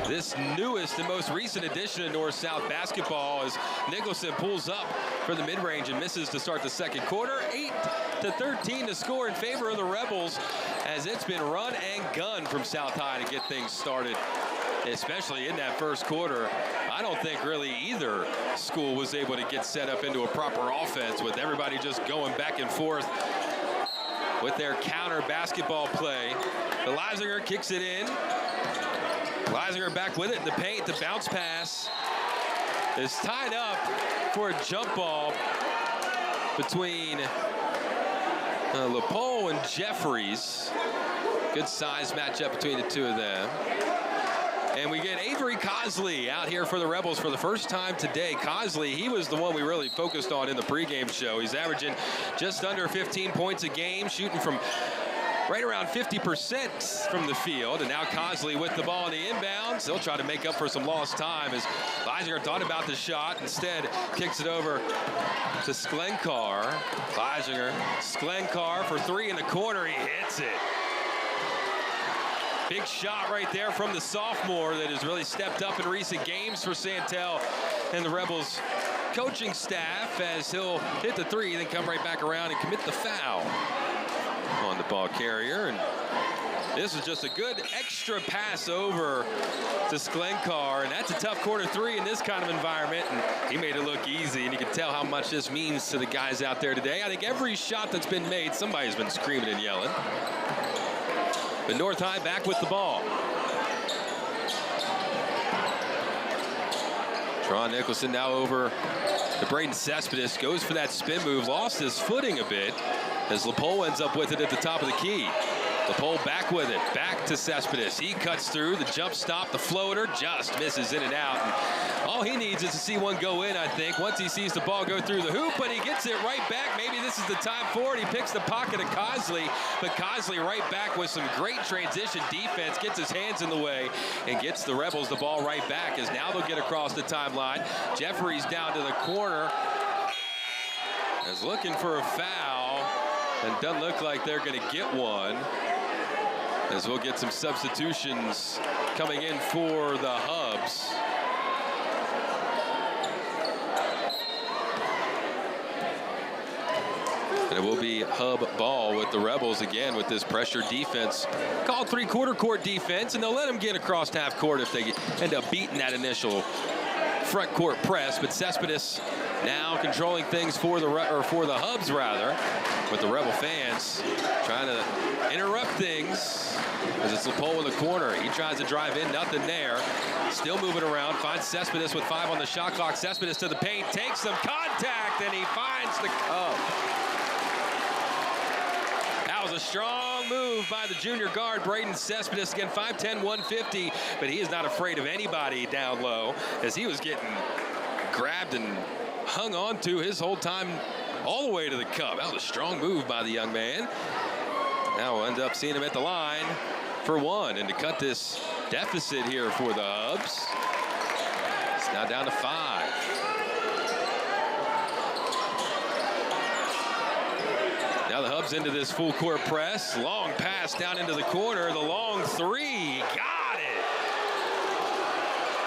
this newest and most recent edition of North-South basketball as Nicholson pulls up for the mid-range and misses to start the second quarter. 8-13 to score in favor of the Rebels as it's been run and gun from South High to get things started, especially in that first quarter. I don't think really either school was able to get set up into a proper offense with everybody just going back and forth with their counter basketball play. The Leisinger kicks it in. Leisinger back with it in the paint. The bounce pass is tied up for a jump ball between LePole and Jeffries. Good size matchup between the two of them. And we get Avery Cosley out here for the Rebels for the first time today. Cosley, he was the one we really focused on in the pregame show. He's averaging just under 15 points a game, shooting from right around 50% from the field. And now Cosley with the ball in the inbounds. They'll try to make up for some lost time as Leisinger thought about the shot. Instead, kicks it over to Sklenkar. Leisinger, Sklenkar for 3 in the corner. He hits it. Big shot right there from the sophomore that has really stepped up in recent games for Santel and the Rebels coaching staff as he'll hit the 3, then come right back around and commit the foul on the ball carrier. And this is just a good extra pass over to Sklenkar, and that's a tough quarter 3 in this kind of environment, and he made it look easy, and you can tell how much this means to the guys out there today. I think every shot that's been made, somebody's been screaming and yelling. But North High back with the ball. Tron Nicholson now over to Braden Cespedes. Goes for that spin move. Lost his footing a bit as LePole ends up with it at the top of the key. LePole back with it. Back to Cespedes. He cuts through the jump stop. The floater just misses in and out. And all he needs is to see one go in, I think, once he sees the ball go through the hoop, but he gets it right back. Maybe this is the time for it. He picks the pocket of Cosley, but Cosley right back with some great transition defense, gets his hands in the way, and gets the Rebels the ball right back as now they'll get across the timeline. Jeffries down to the corner is looking for a foul, and doesn't look like they're going to get one, as we'll get some substitutions coming in for the Hubs. And it will be Hub ball with the Rebels again with this pressure defense. Called three-quarter court defense, and they'll let them get across half court if they end up beating that initial front court press. But Cespedes now controlling things for the Hubs rather, with the Rebel fans trying to interrupt things as it's LaPole in the corner. He tries to drive in, nothing there. Still moving around, finds Cespedes with 5 on the shot clock. Cespedes to the paint, takes some contact, and he finds the cup. That was a strong move by the junior guard, Braden Cespedes. Again, 5'10", 150, but he is not afraid of anybody down low as he was getting grabbed and hung on to his whole time all the way to the cup. That was a strong move by the young man. Now we'll end up seeing him at the line for 1, and to cut this deficit here for the Hubs. It's now down to 5. Now the Hubs into this full court press. Long pass down into the corner. The long 3. Got it.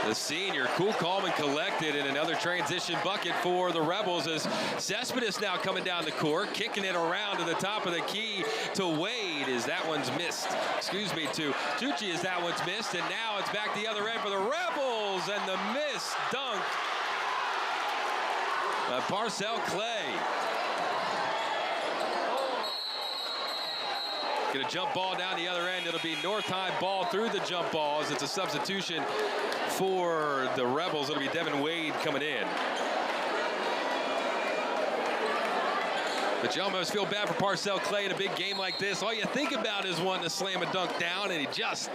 The senior, cool, calm, and collected, and another transition bucket for the Rebels as Cespedes now coming down the court, kicking it around to the top of the key to Wade as that one's missed. Excuse me, to Tucci as that one's missed, and now it's back the other end for the Rebels, and the missed dunk by Parcell Clay. Get a jump ball down the other end. It'll be North High ball through the jump balls. It's a substitution for the Rebels. It'll be Devin Wade coming in. But you almost feel bad for Parcell Clay in a big game like this. All you think about is wanting to slam a dunk down, and he just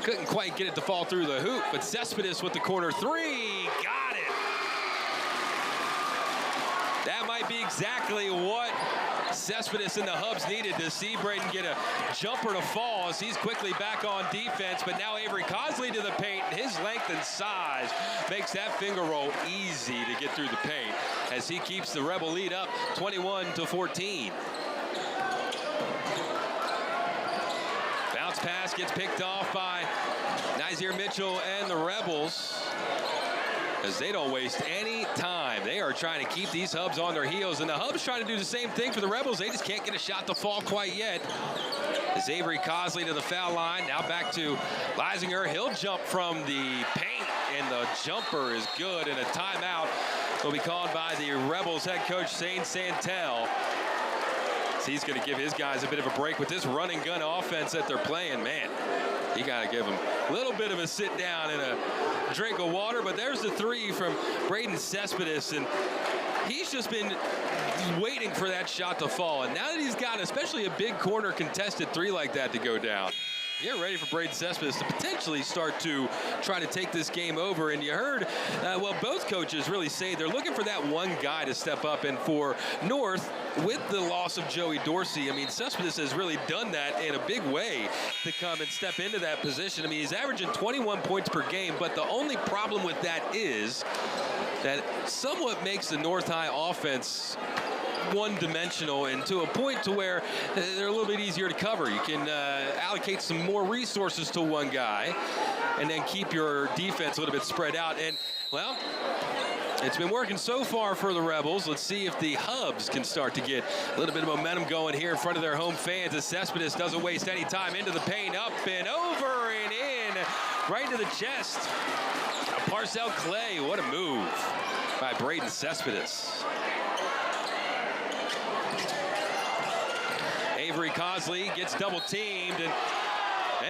couldn't quite get it to fall through the hoop. But Cespedes with the corner 3. Got it. That might be exactly what Cespedes and the Hubs needed to see Braden get a jumper to fall as he's quickly back on defense. But now Avery Cosley to the paint, and his length and size makes that finger roll easy to get through the paint as he keeps the Rebel lead up 21-14. Bounce pass gets picked off by Nazir Mitchell and the Rebels, as they don't waste any time. They are trying to keep these Hubs on their heels, and the Hubs trying to do the same thing for the Rebels. They just can't get a shot to fall quite yet. As Avery Cosley to the foul line, now back to Leisinger. He'll jump from the paint, and the jumper is good, and a timeout will be called by the Rebels head coach, Shane Santel. So he's going to give his guys a bit of a break with this run and gun offense that they're playing. Man, you got to give them a little bit of a sit down and a drink of water. But there's the 3 from Braden Cespedes, and he's just been waiting for that shot to fall. And now that he's got especially a big corner contested 3 like that to go down, you're ready for Braden Cespedes to potentially start to try to take this game over. And you heard, well, both coaches really say they're looking for that one guy to step up. And for North, with the loss of Joey Dorsey, I mean, Cespedes has really done that in a big way to come and step into that position. I mean, he's averaging 21 points per game, but the only problem with that is that somewhat makes the North High offense one-dimensional, and to a point to where they're a little bit easier to cover. You can allocate some more resources to one guy and then keep your defense a little bit spread out. And, well, it's been working so far for the Rebels. Let's see if the Hubs can start to get a little bit of momentum going here in front of their home fans as Cespedes doesn't waste any time. Into the paint, up and over and in, right to the chest. Parcell Clay, what a move by Braden Cespedes. Avery Cosley gets double teamed and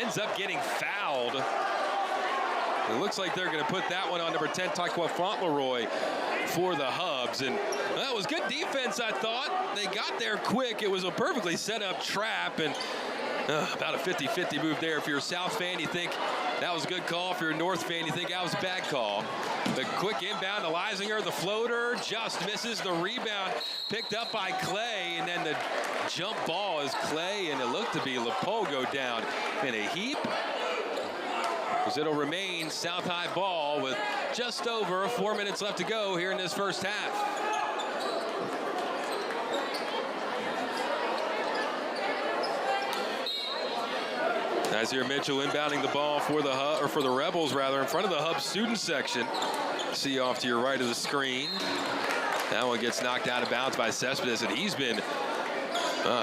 ends up getting fouled. It looks like they're going to put that one on number 10, Taekwa Fauntleroy, for the Hubs. And that was good defense, I thought. They got there quick. It was a perfectly set up trap, and about a 50-50 move there. If you're a South fan, you think that was a good call. If you're a North fan, you think that was a bad call. The quick inbound to Leisinger, the floater just misses. The rebound picked up by Clay, and then the jump ball is Clay, and it looked to be LaPole go down in a heap, as it'll remain South High ball with just over 4 minutes left to go here in this first half. Nazir Mitchell inbounding the ball for the Rebels, rather, in front of the Hub student section. See off to your right of the screen. That one gets knocked out of bounds by Cespedes, and he's been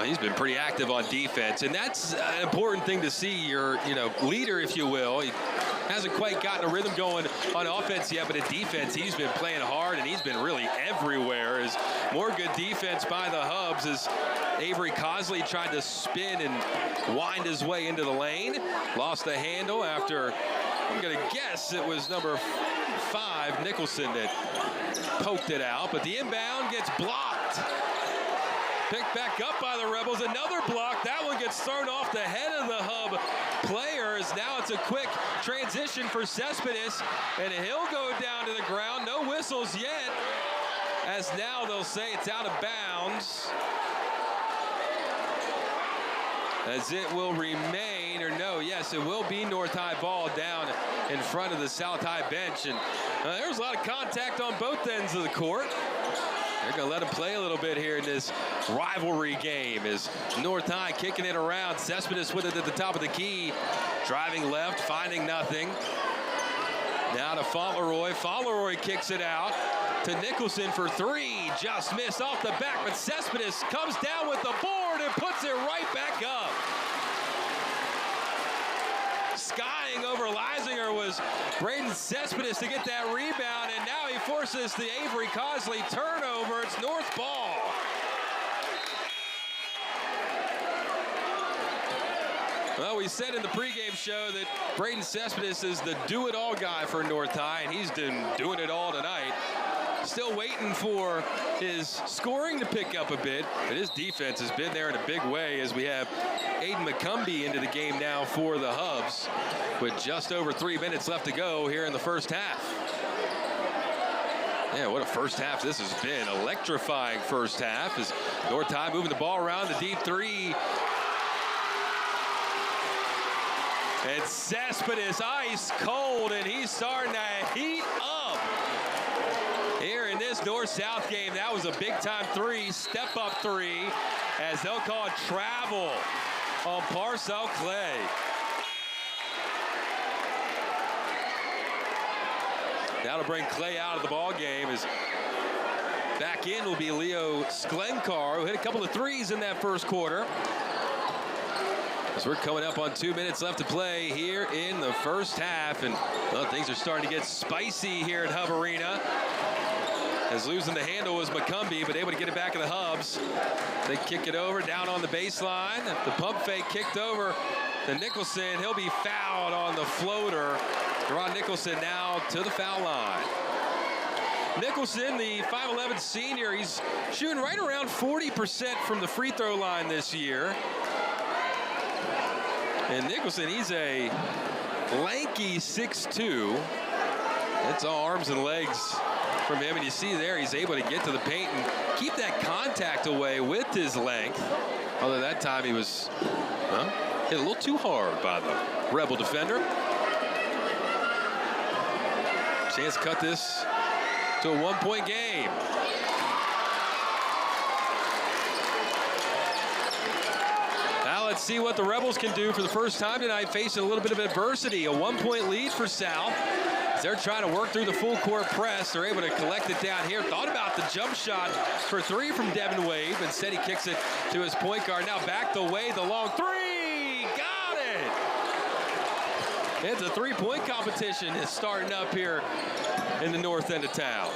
He's been pretty active on defense, and that's an important thing to see. Your, leader, if you will. He hasn't quite gotten a rhythm going on offense yet, but at defense, he's been playing hard, and he's been really everywhere. As more good defense by the Hubs as Avery Cosley tried to spin and wind his way into the lane. Lost the handle after, I'm going to guess it was number 5, Nicholson, that poked it out, but the inbound gets blocked. Picked back up by the Rebels. Another block. That one gets thrown off the head of the Hub players. Now it's a quick transition for Cespedes, and he'll go down to the ground. No whistles yet, as now they'll say it's out of bounds, as it will remain, or no, yes, it will be North High ball down in front of the South High bench. And there was a lot of contact on both ends of the court. They're going to let him play a little bit here in this rivalry game as North High kicking it around. Cespedes with it at the top of the key. Driving left, finding nothing. Now to Fauntleroy. Fauntleroy kicks it out to Nicholson for 3. Just missed off the back, but Cespedes comes down with the board and puts it right back up. Skying over Leisinger was Braden Cespedes to get that rebound, and now he forces the Avery Cosley turnover. It's North ball. Well, we said in the pregame show that Braden Cespedes is the do-it-all guy for North High, and he's been doing it all tonight. Still waiting for his scoring to pick up a bit, but his defense has been there in a big way as we have Aiden McCumbee into the game now for the Hubs with just over 3 minutes left to go here in the first half. Yeah, what a first half this has been. Electrifying first half as North High moving the ball around the deep 3. And Cespedes ice cold, and he's starting to heat up. Here in this North-South game, that was a big-time 3, step-up 3, as they'll call it travel on Parcell Clay. That'll bring Clay out of the ball game as back in will be Leo Sklenkar, who hit a couple of 3s in that first quarter. As we're coming up on 2 minutes left to play here in the first half, and well, things are starting to get spicy here at Hub Arena. As losing the handle was McCumbee, but able to get it back in the Hubs. They kick it over down on the baseline. The pump fake kicked over to Nicholson. He'll be fouled on the floater. Ron Nicholson now to the foul line. Nicholson, the 5'11 senior, he's shooting right around 40% from the free throw line this year. And Nicholson, he's a lanky 6'2". It's all arms and legs from him, and you see there he's able to get to the paint and keep that contact away with his length. Although that time he was hit a little too hard by the Rebel defender. Chance to cut this to a 1-point game. Now let's see what the Rebels can do for the first time tonight, facing a little bit of adversity. A 1-point lead for South. They're trying to work through the full court press. They're able to collect it down here. Thought about the jump shot for 3 from Devin Wade. Instead, he kicks it to his point guard. Now back the way, the long 3. Got it! It's a 3-point competition is starting up here in the north end of town.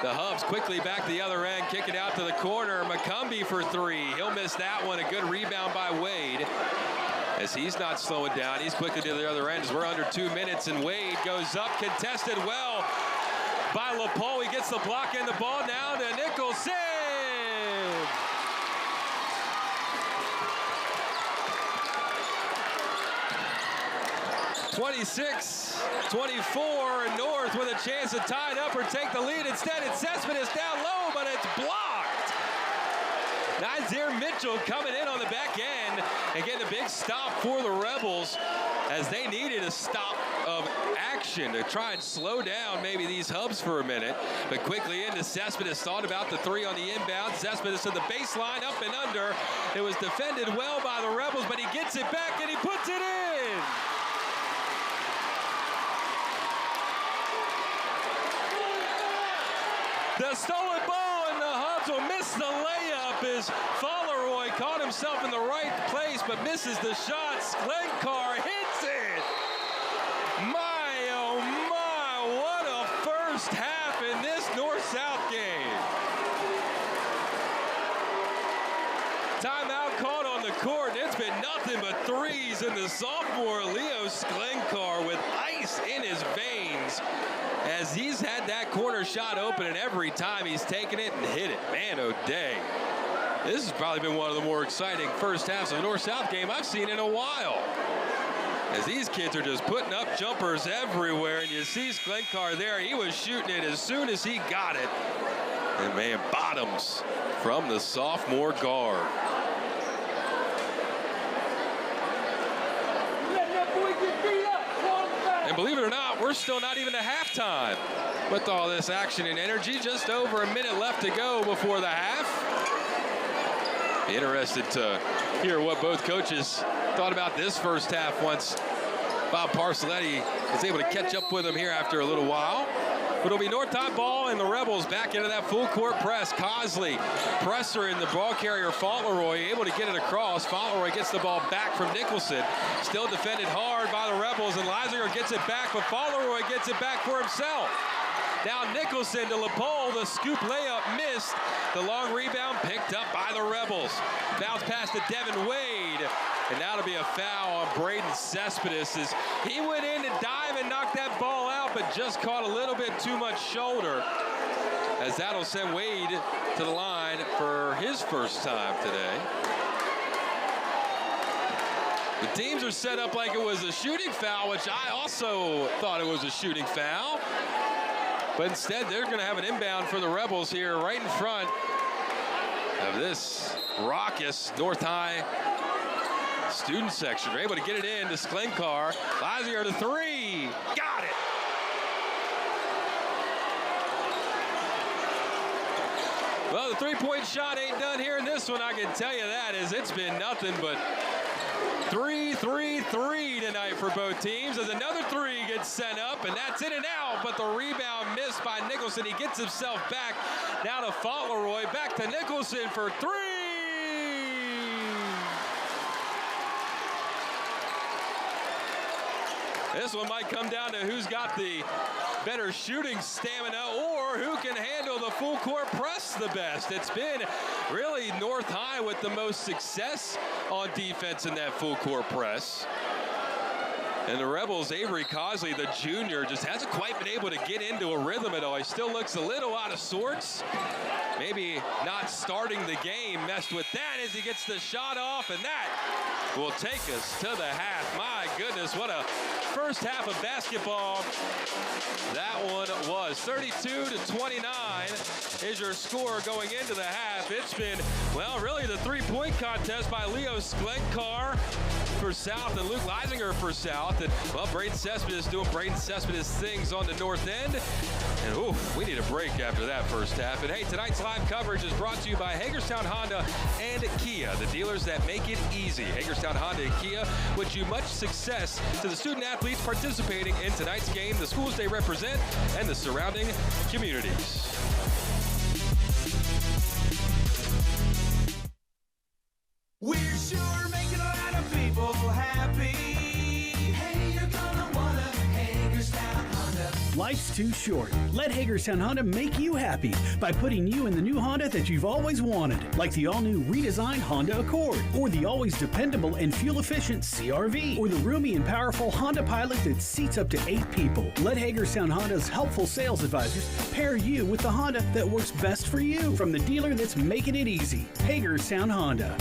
The Hubs quickly back the other end, kick it out to the corner. McCumbee for 3. He'll miss that one. A good rebound by Wade. As he's not slowing down, he's quickly to the other end as we're under 2 minutes, and Wade goes up, contested well by LaPole. He gets the block and the ball now to Nicholson. 26-24, and North with a chance to tie it up or take the lead. Instead, it's Cespedes down low, but it's blocked. Nazir Mitchell coming in on the back end and getting a big stop for the Rebels as they needed a stop of action to try and slow down maybe these Hubs for a minute. But quickly into Cespedes, thought about the 3 on the inbound. Cespedes to the baseline, up and under. It was defended well by the Rebels, but he gets it back and he puts it in. The stolen ball, and the Hubs will miss the layup as Fauntleroy himself in the right place, but misses the shot. Sklenkar hits it. My, oh my, what a first half in this North-South game. Timeout called on the court, and it's been nothing but threes in the sophomore Leo Sklenkar with ice in his veins as he's had that corner shot open, and every time he's taken it and hit it. Man, O'Day. This has probably been one of the more exciting first halves of a North-South game I've seen in a while. As these kids are just putting up jumpers everywhere, and you see Sklenkar there. He was shooting it as soon as he got it. And man, bottoms from the sophomore guard. And believe it or not, we're still not even at halftime. With all this action and energy, just over a minute left to go before the half. Interested to hear what both coaches thought about this first half once Bob Parcelletti is able to catch up with him here after a little while. But it'll be North High ball, and the Rebels back into that full court press. Cosley, presser in the ball carrier, Fauntleroy, able to get it across. Fauntleroy gets the ball back from Nicholson. Still defended hard by the Rebels, and Leisinger gets it back, but Fauntleroy gets it back for himself. Now Nicholson to LePole, the scoop layup missed. The long rebound picked up by the Rebels. Bounce pass to Devin Wade. And that'll be a foul on Braden Cespedes as he went in to dive and knock that ball out, but just caught a little bit too much shoulder. As that'll send Wade to the line for his first time today. The teams are set up like it was a shooting foul, which I also thought it was a shooting foul. But instead, they're going to have an inbound for the Rebels here right in front of this raucous North High student section. They're able to get it in to Sklenkar. Leisinger to three. Got it. Well, the three-point shot ain't done here in this one, I can tell you that, as it's been nothing but 3-3-3 tonight for both teams, as another three gets sent up, and that's in and out, but the rebound missed by Nicholson. He gets himself back. Now to Fauntleroy, back to Nicholson for three. This one might come down to who's got the better shooting stamina or who can handle the full court press the best. It's been really North High with the most success on defense in that full court press. And the Rebels, Avery Cosley, the junior, just hasn't quite been able to get into a rhythm at all. He still looks a little out of sorts. Maybe not starting the game messed with that as he gets the shot off, and that will take us to the half. My goodness, what a first half of basketball that one was. 32-29 is your score going into the half. It's been, well, really the three-point contest by Leo Sklenkar for South and Luke Leisinger for South. And, well, Braden Cespedes doing Braden Cespedes things on the north end. And, ooh, we need a break after that first half. And, hey, tonight's live coverage is brought to you by Hagerstown Honda and Kia, the dealers that make it easy. Hagerstown Honda and Kia wish you much success to the student-athletes participating in tonight's game, the schools they represent, and the surrounding communities. We're sure making a lot of people happy. Hey, you're gonna wanna Hagerstown Honda. Life's too short. Let Hagerstown Honda make you happy by putting you in the new Honda that you've always wanted, like the all-new redesigned Honda Accord, or the always dependable and fuel-efficient CR-V, or the roomy and powerful Honda Pilot that seats up to 8 people. Let Hagerstown Honda's helpful sales advisors pair you with the Honda that works best for you, from the dealer that's making it easy. Hagerstown Honda.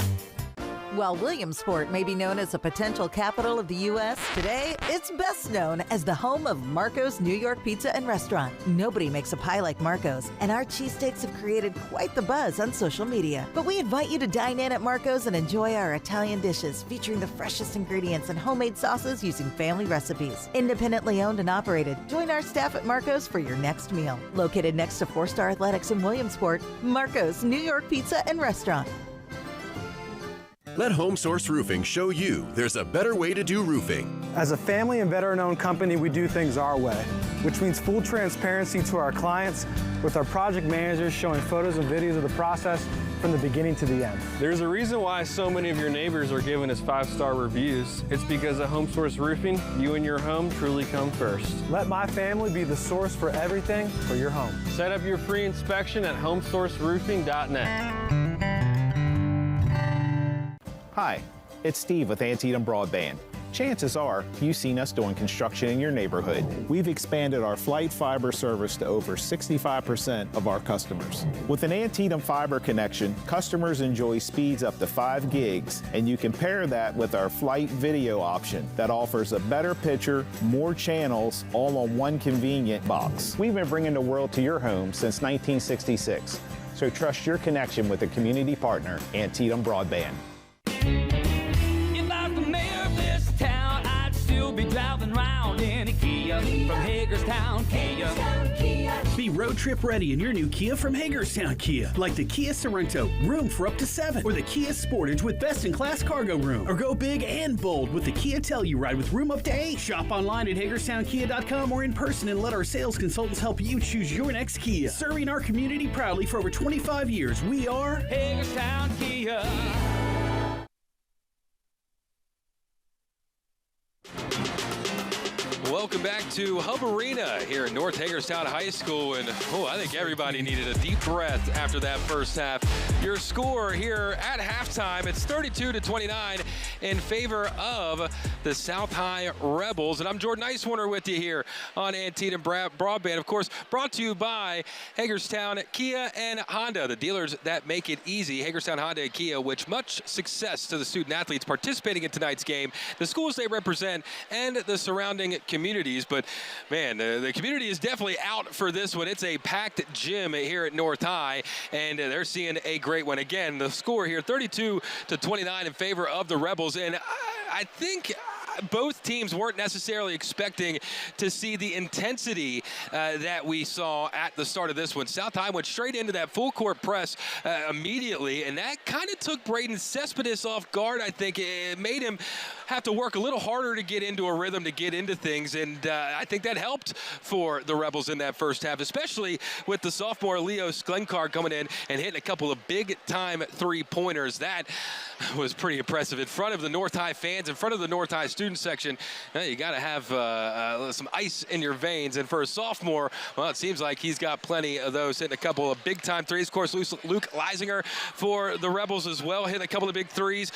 While Williamsport may be known as the potential capital of the U.S., today it's best known as the home of Marco's New York Pizza and Restaurant. Nobody makes a pie like Marco's, and our cheesesteaks have created quite the buzz on social media. But we invite you to dine in at Marco's and enjoy our Italian dishes featuring the freshest ingredients and homemade sauces using family recipes. Independently owned and operated, join our staff at Marco's for your next meal. Located next to 4-Star Athletics in Williamsport, Marco's New York Pizza and Restaurant. Let Home Source Roofing show you there's a better way to do roofing. As a family and veteran-owned company, we do things our way, which means full transparency to our clients with our project managers showing photos and videos of the process from the beginning to the end. There's a reason why so many of your neighbors are giving us 5-star reviews. It's because at Home Source Roofing, you and your home truly come first. Let my family be the source for everything for your home. Set up your free inspection at homesourceroofing.net. Hi, it's Steve with Antietam Broadband. Chances are you've seen us doing construction in your neighborhood. We've expanded our flight fiber service to over 65% of our customers. With an Antietam fiber connection, customers enjoy speeds up to 5 gigs, and you can pair that with our flight video option that offers a better picture, more channels, all on one convenient box. We've been bringing the world to your home since 1966, so trust your connection with a community partner, Antietam Broadband. If I'm the mayor of this town, I'd still be driving around in a Kia from Hagerstown, Kia. Be road trip ready in your new Kia from Hagerstown Kia, like the Kia Sorento, room for up to 7, or the Kia Sportage with best-in-class cargo room, or go big and bold with the Kia Telluride with room up to 8. Shop online at HagerstownKia.com or in person and let our sales consultants help you choose your next Kia. Serving our community proudly for over 25 years, we are Hagerstown, Kia. Welcome back to Hub Arena here in North Hagerstown High School. And, I think everybody needed a deep breath after that first half. Your score here at halftime, it's 32-29 in favor of the South High Rebels. And I'm Jordan Icewarner with you here on Antietam Broadband. Of course, brought to you by Hagerstown Kia and Honda, the dealers that make it easy. Hagerstown Honda and Kia, which much success to the student athletes participating in tonight's game, the schools they represent, and the surrounding communities. But man, the community is definitely out for this one. It's a packed gym here at North High, and they're seeing a great one. Again, the score here 32-29 in favor of the Rebels. And I think both teams weren't necessarily expecting to see the intensity that we saw at the start of this one. South High went straight into that full court press immediately, and that kind of took Braden Cespedes off guard. I think it made him have to work a little harder to get into a rhythm, to get into things, and I think that helped for the Rebels in that first half, especially with the sophomore Leo Sklenkar coming in and hitting a couple of big-time three-pointers. That was pretty impressive. In front of the North High fans, in front of the North High student section, you got to have some ice in your veins. And for a sophomore, well, it seems like he's got plenty of those, hitting a couple of big-time threes. Of course, Luke Leisinger for the Rebels as well, hitting a couple of big threes.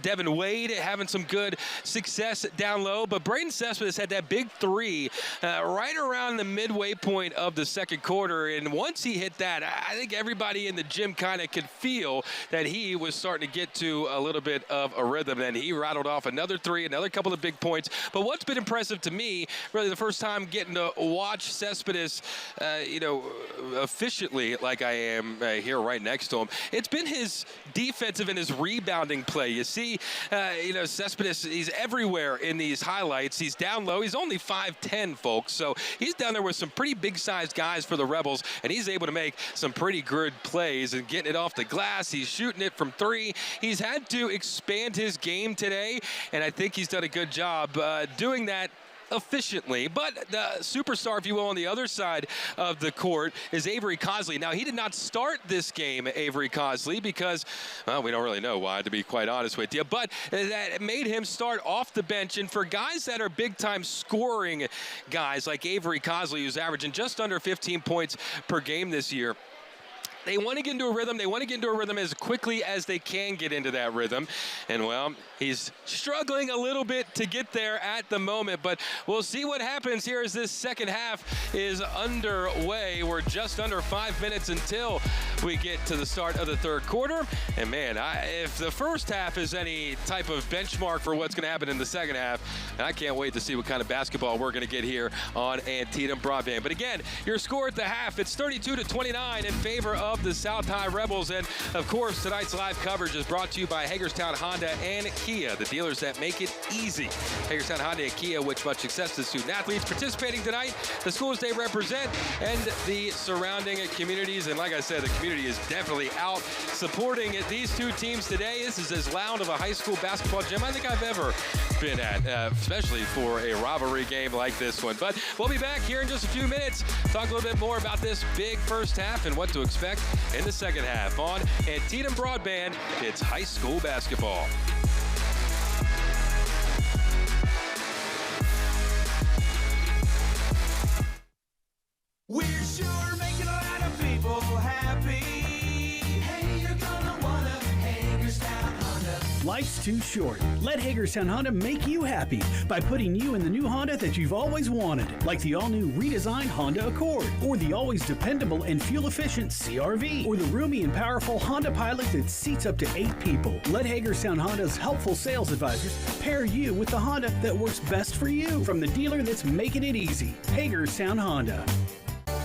Devin Wade having some good success down low. But Braden Cespedes had that big three right around the midway point of the second quarter. And once he hit that, I think everybody in the gym kind of could feel that he was starting to get to a little bit of a rhythm. And he rattled off another three, another couple of big points. But what's been impressive to me, really the first time getting to watch Cespedes, efficiently like I am here right next to him, it's been his defensive and his rebounding play. You see, Cespedes, he's everywhere in these highlights. He's down low. He's only 5'10", folks. So he's down there with some pretty big-sized guys for the Rebels, and he's able to make some pretty good plays and getting it off the glass. He's shooting it from three. He's had to expand his game today, and I think he's done a good job doing that efficiently. But the superstar, if you will, on the other side of the court is Avery Cosley. Now, he did not start this game, Avery Cosley, because, well, we don't really know why, to be quite honest with you, but that made him start off the bench. And for guys that are big-time scoring guys like Avery Cosley, who's averaging just under 15 points per game this year, they want to get into a rhythm. They want to get into a rhythm as quickly as they can get into that rhythm. And, well, he's struggling a little bit to get there at the moment. But we'll see what happens here as this second half is underway. We're just under 5 minutes until we get to the start of the third quarter. And, man, if the first half is any type of benchmark for what's going to happen in the second half, I can't wait to see what kind of basketball we're going to get here on Antietam Broadband. But, again, your score at the half, it's 32-29 in favor of the South High Rebels. And of course, tonight's live coverage is brought to you by Hagerstown Honda and Kia, the dealers that make it easy. Hagerstown Honda and Kia wish much success to student athletes participating tonight, the schools they represent, and the surrounding communities. And like I said, the community is definitely out supporting these two teams today. This is as loud of a high school basketball gym I think I've ever been at, especially for a rivalry game like this one. But we'll be back here in just a few minutes, talk a little bit more about this big first half and what to expect in the second half. On Antietam Broadband, it's high school basketball. We're sure making a lot of people happy. Hey, you're gonna wanna Hagerstown Honda. Life's too short. Let Hagerstown Honda make you happy by putting you in the new Honda that you've always wanted, like the all-new redesigned Honda Accord, or the always dependable and fuel-efficient CR-V, or the roomy and powerful Honda Pilot that seats up to 8 people. Let Hagerstown Honda's helpful sales advisors pair you with the Honda that works best for you, from the dealer that's making it easy. Hagerstown Honda.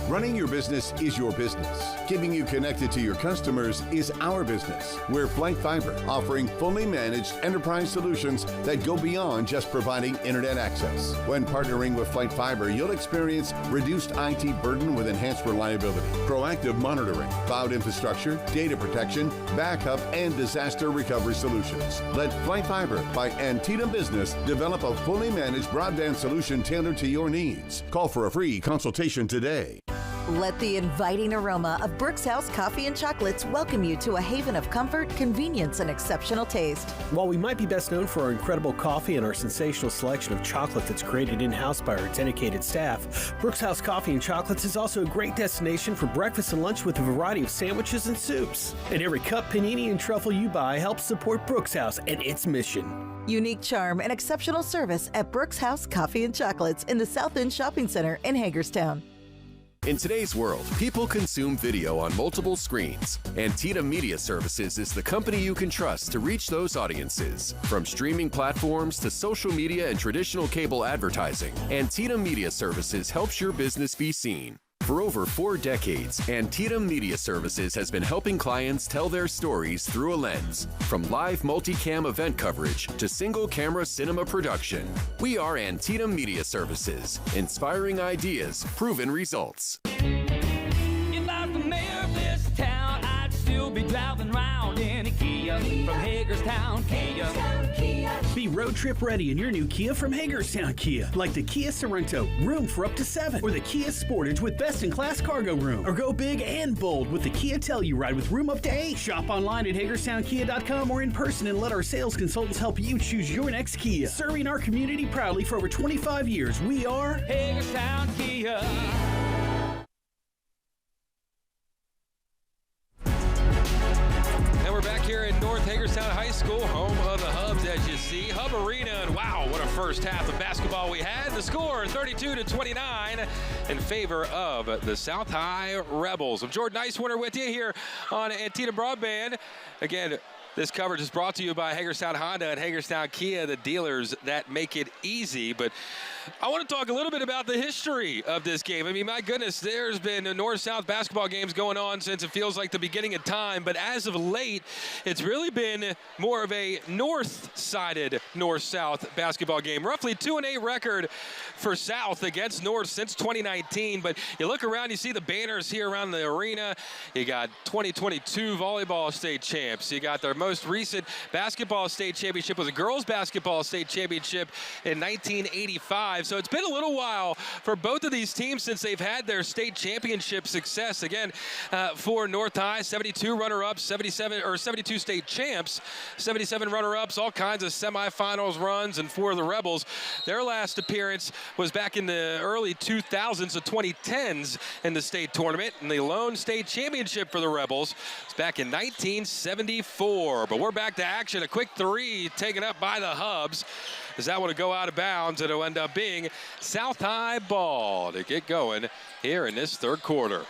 Running your business is your business. Keeping you connected to your customers is our business. We're Flight Fiber, offering fully managed enterprise solutions that go beyond just providing internet access. When partnering with Flight Fiber, you'll experience reduced IT burden with enhanced reliability, proactive monitoring, cloud infrastructure, data protection, backup, and disaster recovery solutions. Let Flight Fiber by Antietam Business develop a fully managed broadband solution tailored to your needs. Call for a free consultation today. Let the inviting aroma of Brooks House Coffee and Chocolates welcome you to a haven of comfort, convenience, and exceptional taste. While we might be best known for our incredible coffee and our sensational selection of chocolate that's created in-house by our dedicated staff, Brooks House Coffee and Chocolates is also a great destination for breakfast and lunch with a variety of sandwiches and soups. And every cup, panini, and truffle you buy helps support Brooks House and its mission. Unique charm and exceptional service at Brooks House Coffee and Chocolates in the South End Shopping Center in Hagerstown. In today's world, people consume video on multiple screens. Antietam Media Services is the company you can trust to reach those audiences. From streaming platforms to social media and traditional cable advertising, Antietam Media Services helps your business be seen. For over 4 decades, Antietam Media Services has been helping clients tell their stories through a lens. From live multicam event coverage to single-camera cinema production, we are Antietam Media Services, inspiring ideas, proven results. If I was the mayor of this town, I'd still be driving around in a Kia from Hagerstown Kia. Be road trip ready in your new Kia from Hagerstown Kia, like the Kia Sorento, room for up to 7, or the Kia Sportage with best-in-class cargo room, or go big and bold with the Kia Telluride with room up to 8. Shop online at HagerstownKia.com or in person and let our sales consultants help you choose your next Kia. Serving our community proudly for over 25 years, we are Hagerstown Kia. And we're back here in North Hagerstown High School, home of the Hubs, as you see. Hub Arena, and wow, what a first half of basketball we had. The score, 32-29 in favor of the South High Rebels. I'm Jordan Icewinter with you here on Antietam Broadband. Again, this coverage is brought to you by Hagerstown Honda and Hagerstown Kia, the dealers that make it easy. But I want to talk a little bit about the history of this game. I mean, my goodness, there's been north-south basketball games going on since it feels like the beginning of time. But as of late, it's really been more of a north-sided north-south basketball game. Roughly 2-8 record for South against North since 2019. But you look around, you see the banners here around the arena. You got 2022 volleyball state champs. You got their most recent basketball state championship was a girls basketball state championship in 1985. So it's been a little while for both of these teams since they've had their state championship success. Again, for North High, 72 runner-ups, 72 state champs, 77 runner-ups, all kinds of semifinals runs. And for the Rebels, their last appearance was back in the early 2000s, the 2010s in the state tournament. And the lone state championship for the Rebels was back in 1974. But we're back to action. A quick three taken up by the Hubs. As that one to go out of bounds, it'll end up being South High ball to get going here in this third quarter.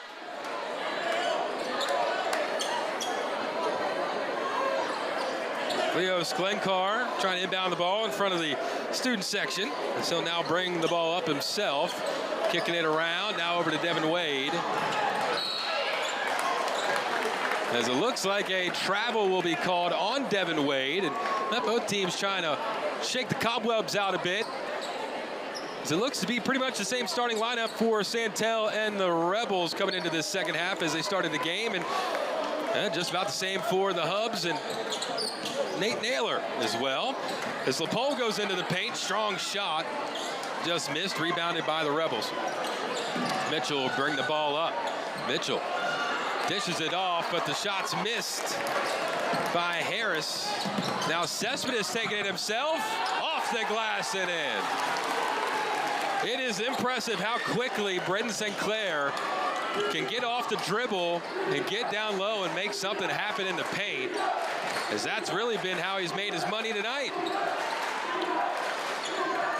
Leo Sklenkar trying to inbound the ball in front of the student section. And so now bring the ball up himself. Kicking it around, now over to Devin Wade. As it looks like a travel will be called on Devin Wade. And both teams trying to shake the cobwebs out a bit. As it looks to be pretty much the same starting lineup for Santel and the Rebels coming into this second half as they started the game. And just about the same for the Hubs and Nate Naylor as well. As LaPole goes into the paint, strong shot. Just missed, rebounded by the Rebels. Mitchell will bring the ball up. Mitchell Dishes it off, but the shot's missed by Harris. Now Cespedes taking it himself, off the glass and in. It is impressive how quickly Brendan St. Clair can get off the dribble and get down low and make something happen in the paint, as that's really been how he's made his money tonight.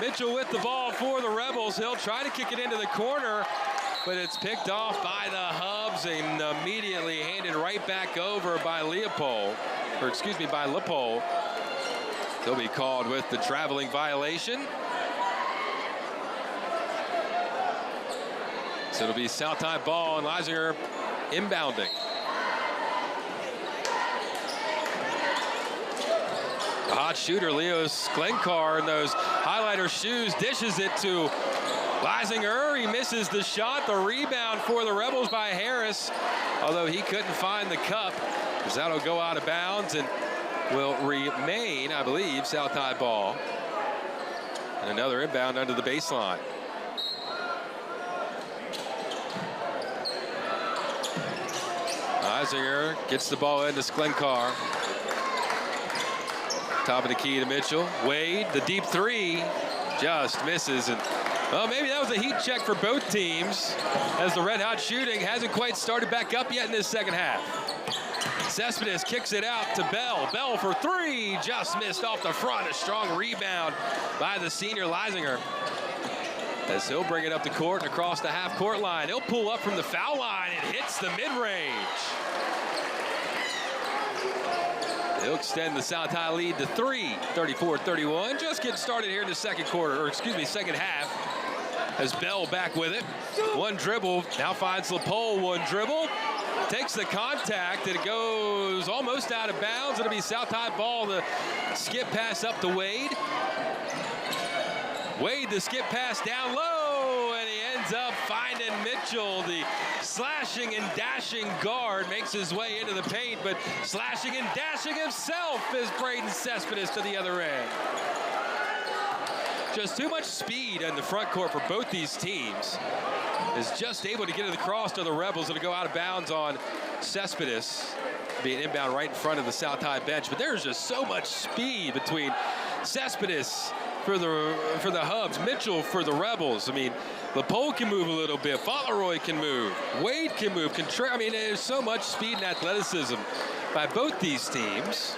Mitchell with the ball for the Rebels. He'll try to kick it into the corner, but it's picked off by the Hubs and immediately handed right back over by Leopold, or excuse me, by Leopold. He'll be called with the traveling violation. So it'll be South High ball and Leisinger inbounding. A hot shooter, Leo Sklenkar, in those highlighter shoes, dishes it to Leisinger. He misses the shot. The rebound for the Rebels by Harris, although he couldn't find the cup, as that'll go out of bounds and will remain, I believe, South High ball. And another inbound under the baseline. Leisinger gets the ball into Sklenkar. Top of the key to Mitchell. Wade, the deep three, just misses. And well, maybe that was a heat check for both teams, as the red hot shooting hasn't quite started back up yet in this second half. Cespedes kicks it out to Bell. Bell for three, just missed off the front. A strong rebound by the senior Leisinger, as he'll bring it up the court and across the half-court line. He'll pull up from the foul line and hits the mid-range. He'll extend the South High lead to 3, 34-31. Just getting started here in the second half, as Bell back with it. One dribble, now finds Leopold. One dribble, takes the contact, and it goes almost out of bounds. It'll be South High ball. The skip pass up to Wade. Wade, the skip pass down low, and he ends up finding Mitchell. The slashing and dashing guard makes his way into the paint, but slashing and dashing himself is Braden Cespedes to the other end. Just too much speed in the front court for both these teams. Is just able to get it across to the Rebels. It'll go out of bounds on Cespedes, being inbound right in front of the South High bench. But there's just so much speed between Cespedes for the Hubs, Mitchell for the Rebels. I mean, Leopold can move a little bit, Fauntleroy can move, Wade can move. I mean, there's so much speed and athleticism by both these teams.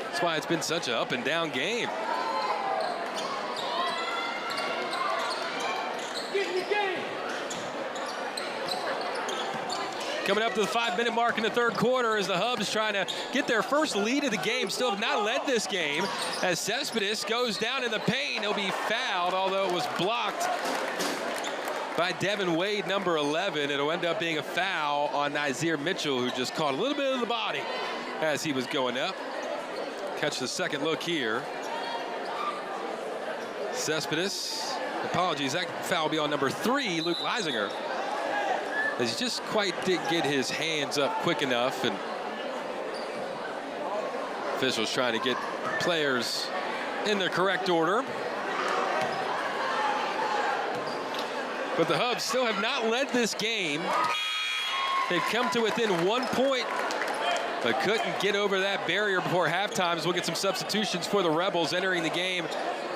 That's why it's been such an up and down game. Coming up to the 5-minute mark in the third quarter, as the Hubs trying to get their first lead of the game. Still have not led this game, as Cespedes goes down in the paint. He'll be fouled, although it was blocked by Devin Wade, number 11. It'll end up being a foul on Nazir Mitchell, who just caught a little bit of the body as he was going up. Catch the second look here. Cespedes, apologies, that foul will be on number 3, Luke Leisinger, as he just quite didn't get his hands up quick enough, and officials trying to get players in the correct order. But the Hubs still have not led this game. They've come to within 1 point, but couldn't get over that barrier before halftime. As we'll get some substitutions for the Rebels entering the game.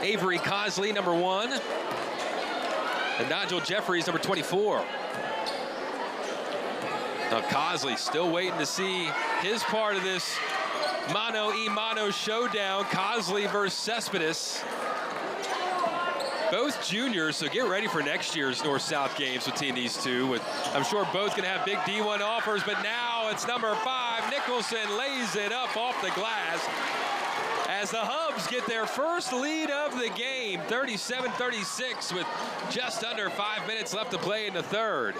Avery Cosley, number 1, and Nigel Jeffries, number 24. Now Cosley still waiting to see his part of this mano-a-mano showdown. Cosley versus Cespedes. Both juniors, so get ready for next year's North-South games between these two. I'm sure both going to have big D1 offers, but now it's number 5, Nicholson, lays it up off the glass, as the Hubs get their first lead of the game, 37-36, with just under 5 minutes left to play in the third.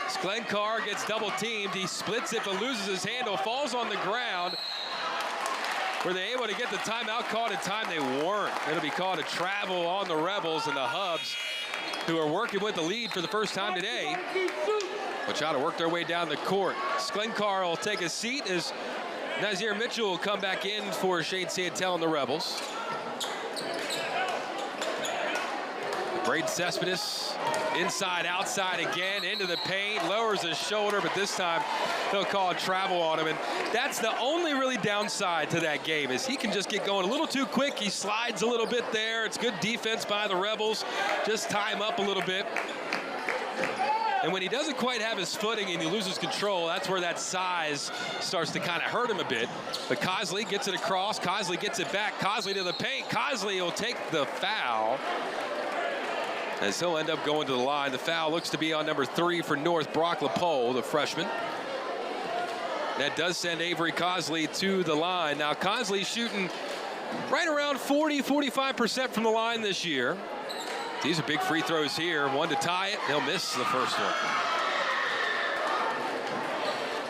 Sklenkar gets double teamed. He splits it but loses his handle, falls on the ground. Were they able to get the timeout called in time? They weren't. It'll be called a travel on the Rebels, and the Hubs, who are working with the lead for the first time today, will try to work their way down the court. Sklenkar will take a seat as Nazir Mitchell will come back in for Shane Santel and the Rebels. Braden Cespedes Inside, outside again, into the paint, lowers his shoulder, but this time they'll call a travel on him. And that's the only really downside to that game is he can just get going a little too quick. He slides a little bit there. It's good defense by the Rebels. Just tie him up a little bit. And when he doesn't quite have his footing and he loses control, that's where that size starts to kind of hurt him a bit. But Cosley gets it across. Cosley gets it back. Cosley to the paint. Cosley will take the foul, as he'll end up going to the line. The foul looks to be on number 3 for North, Brock LaPole, the freshman. That does send Avery Cosley to the line. Now Cosley shooting right around 40-45% from the line this year. These are big free throws here. One to tie it. He'll miss the first one.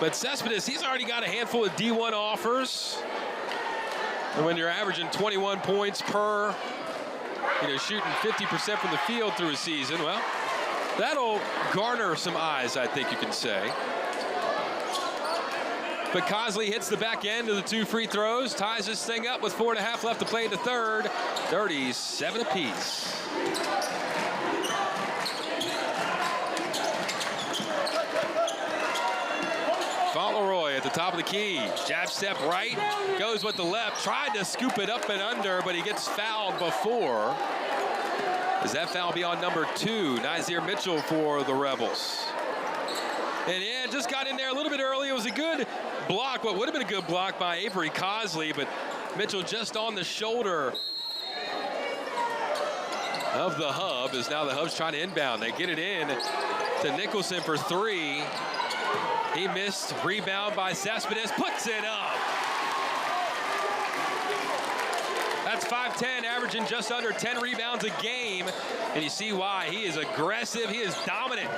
But Cespedes, he's already got a handful of D1 offers. And when you're averaging 21 points per, shooting 50% from the field through a season, well, that'll garner some eyes, I think you can say. But Cosley hits the back end of the 2 free throws, ties this thing up with 4.5 left to play in the third. 37 apiece. Fauntleroy at the top of the key. Jab step right, goes with the left. Tried to scoop it up and under, but he gets fouled before. Does that foul be on number 2, Nazir Mitchell for the Rebels? And yeah, just got in there a little bit early. It was a good block, what would have been a good block by Avery Cosley, but Mitchell just on the shoulder of the Hub, as now the Hub's trying to inbound. They get it in to Nicholson for 3. He missed. Rebound by Cespedes. Puts it up. That's 5'10", averaging just under 10 rebounds a game. And you see why. He is aggressive. He is dominant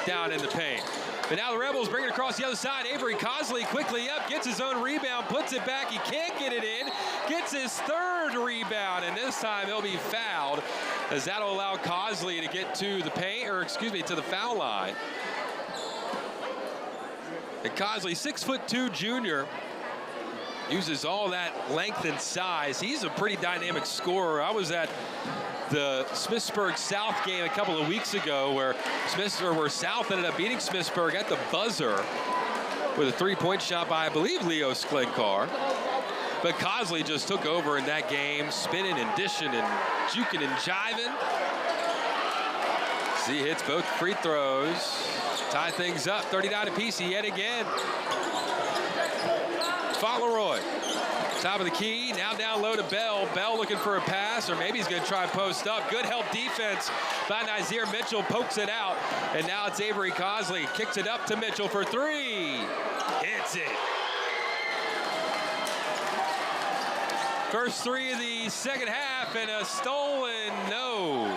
down in the paint. But now the Rebels bring it across the other side. Avery Cosley quickly up, gets his own rebound, puts it back. He can't get it in. Gets his 3rd rebound, and this time he'll be fouled, as that'll allow Cosley to get to the paint, or excuse me, to the foul line. And Cosley, 6'2" junior, uses all that length and size. He's a pretty dynamic scorer. I was at the Smithsburg South game a couple of weeks ago where South ended up beating Smithsburg at the buzzer with a 3-point shot by, I believe, Leo Sklenkar. But Cosley just took over in that game, spinning and dishing and juking and jiving. He hits both free throws. Tie things up, 39 apiece yet again. Fauntleroy, top of the key, now down low to Bell. Bell looking for a pass, or maybe he's going to try post up. Good help defense by Nazir Mitchell, pokes it out. And now it's Avery Cosley, kicks it up to Mitchell for 3. Hits it. First 3 of the second half, and a stolen, no.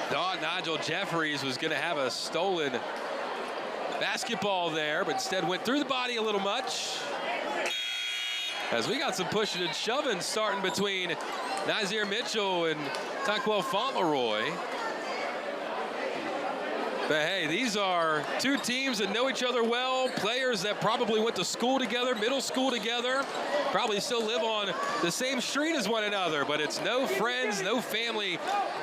Thought Nigel Jeffries was going to have a stolen basketball there, but instead went through the body a little much. As we got some pushing and shoving starting between Nazir Mitchell and Taquel Fauntleroy. But hey, these are 2 teams that know each other well, players that probably went to school together, middle school together, probably still live on the same street as one another, but it's no friends, no family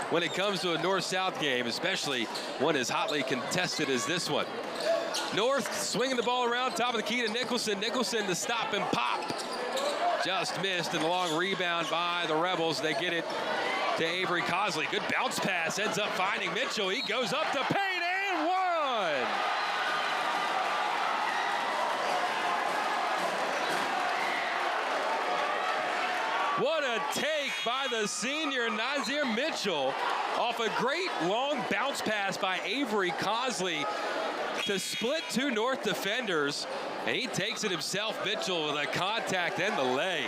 when it comes to a North-South game, especially one as hotly contested as this one. North swinging the ball around, top of the key to Nicholson. Nicholson to stop and pop. Just missed, and a long rebound by the Rebels. They get it to Avery Cosley. Good bounce pass, ends up finding Mitchell. He goes up to paint and 1. What a take by the senior Nazir Mitchell off a great long bounce pass by Avery Cosley to split 2 North defenders, and he takes it himself, Mitchell, with a contact and the lay.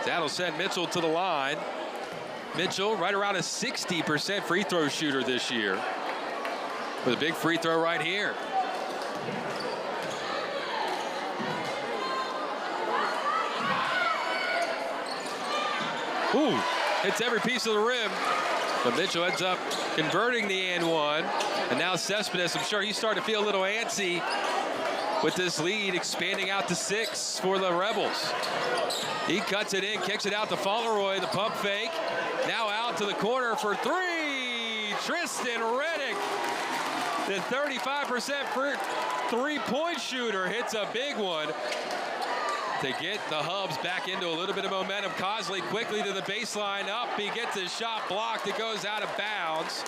That'll send Mitchell to the line. Mitchell right around a 60% free throw shooter this year, with a big free throw right here. Ooh, hits every piece of the rim. But Mitchell ends up converting the and 1. And now Cespedes, I'm sure he's starting to feel a little antsy with this lead expanding out to 6 for the Rebels. He cuts it in, kicks it out to Fauntleroy, the pump fake. Now out to the corner for 3. Tristan Reddick, the 35% three-point shooter, hits a big one to get the Hubs back into a little bit of momentum. Cosley quickly to the baseline, up, he gets his shot blocked, it goes out of bounds.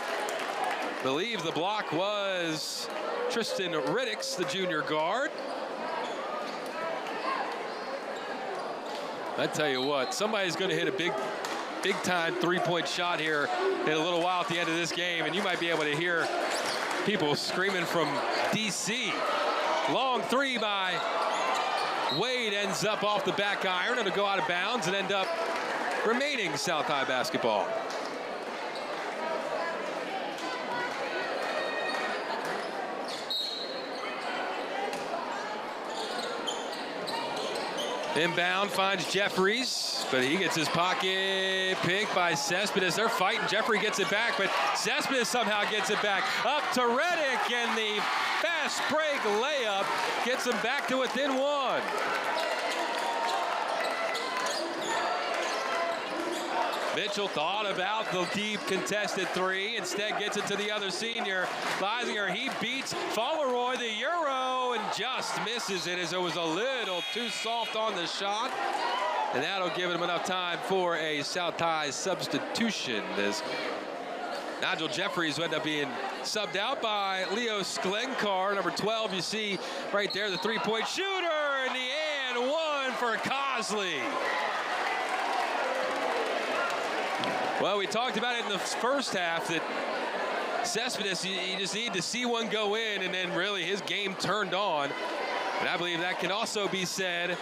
Believe the block was Tristan Reddick's, the junior guard. I tell you what, somebody's going to hit a big time three-point shot here in a little while at the end of this game, and you might be able to hear people screaming from DC. Long three by Wade, ends up off the back iron. It'll go out of bounds and end up remaining South High basketball. Inbound finds Jeffries, but he gets his pocket picked by Cespedes. They're fighting. Jeffrey gets it back, but Cespedes somehow gets it back. Up to Reddick, and the fast break layup gets him back to within 1. Mitchell thought about the deep contested 3, instead gets it to the other senior. Leisinger, he beats Fauntleroy, the Euro, and just misses it as it was a little too soft on the shot. And that'll give him enough time for a South High substitution as Nigel Jeffries will end up being subbed out by Leo Sklenkar, number 12. You see right there the three-point shooter, and the and 1 for Cosley. Well, we talked about it in the first half that Cespedes, you just need to see one go in, and then really his game turned on. And I believe that can also be said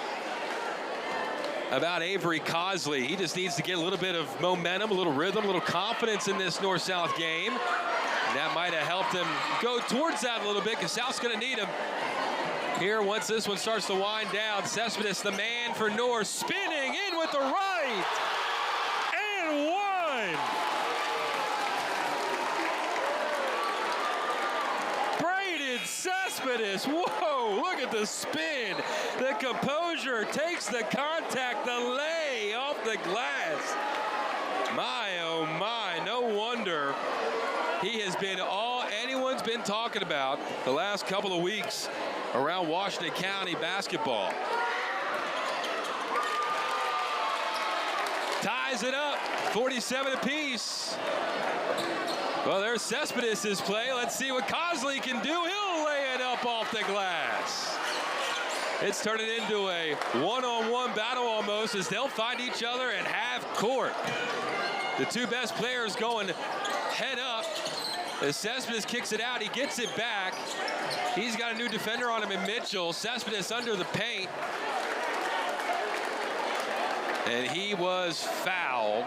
about Avery Cosley. He just needs to get a little bit of momentum, a little rhythm, a little confidence in this North-South game. And that might have helped him go towards that a little bit, because South's going to need him here once this one starts to wind down. Cespedes, the man for North, spinning in with the right. And 1. Cespedes, whoa, look at the spin. The composure takes the contact, the lay off the glass. My, oh my, no wonder he has been all anyone's been talking about the last couple of weeks around Washington County basketball. Ties it up, 47 apiece. Well, there's Cespedes' play. Let's see what Cosley can do. He'll lay it up off the glass. It's turning into a one-on-one battle almost, as they'll find each other at half court. The two best players going head up. As Cespedes kicks it out, he gets it back. He's got a new defender on him in Mitchell. Cespedes under the paint. And he was fouled.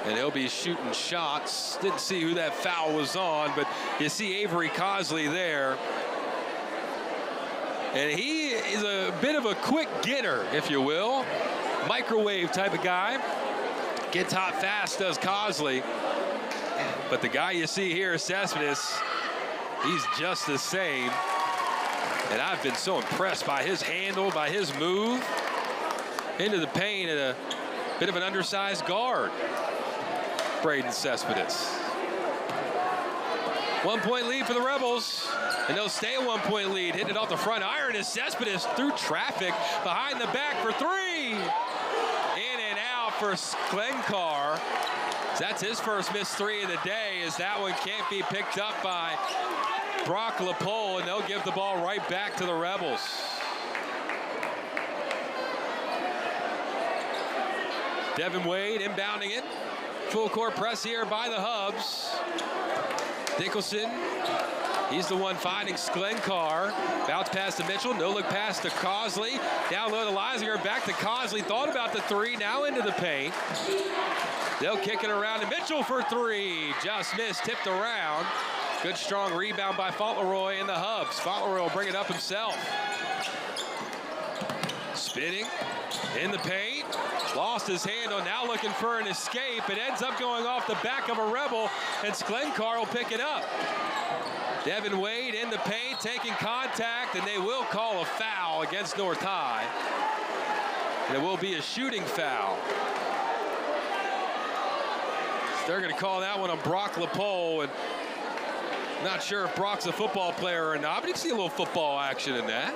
And he'll be shooting shots. Didn't see who that foul was on, but you see Avery Cosley there. And he is a bit of a quick getter, if you will. Microwave type of guy. Gets hot fast, does Cosley. But the guy you see here, Cespedes, he's just the same. And I've been so impressed by his handle, by his move into the paint at a bit of an undersized guard. Braden Cespedes. 1 point lead for the Rebels, and they'll stay a 1 point lead. Hitting it off the front iron is Cespedes through traffic, behind the back for 3. In and out for Sklenkar. That's his first missed 3 of the day, as that one can't be picked up by Brock LaPole, and they'll give the ball right back to the Rebels. Devin Wade inbounding it. Full court press here by the Hubs. Dickelson, he's the one finding Sklenkar. Bounce pass to Mitchell, no look pass to Cosley. Down low to Leisinger, back to Cosley. Thought about the 3, now into the paint. They'll kick it around to Mitchell for 3. Just missed, tipped around. Good strong rebound by Fauntleroy in the Hubs. Fauntleroy will bring it up himself. Spinning in the paint. Lost his handle, now looking for an escape. It ends up going off the back of a Rebel, and Sklenkar will pick it up. Devin Wade in the paint, taking contact, and they will call a foul against North High. And it will be a shooting foul. So they're going to call that one on Brock LaPole, and not sure if Brock's a football player or not, but you can see a little football action in that.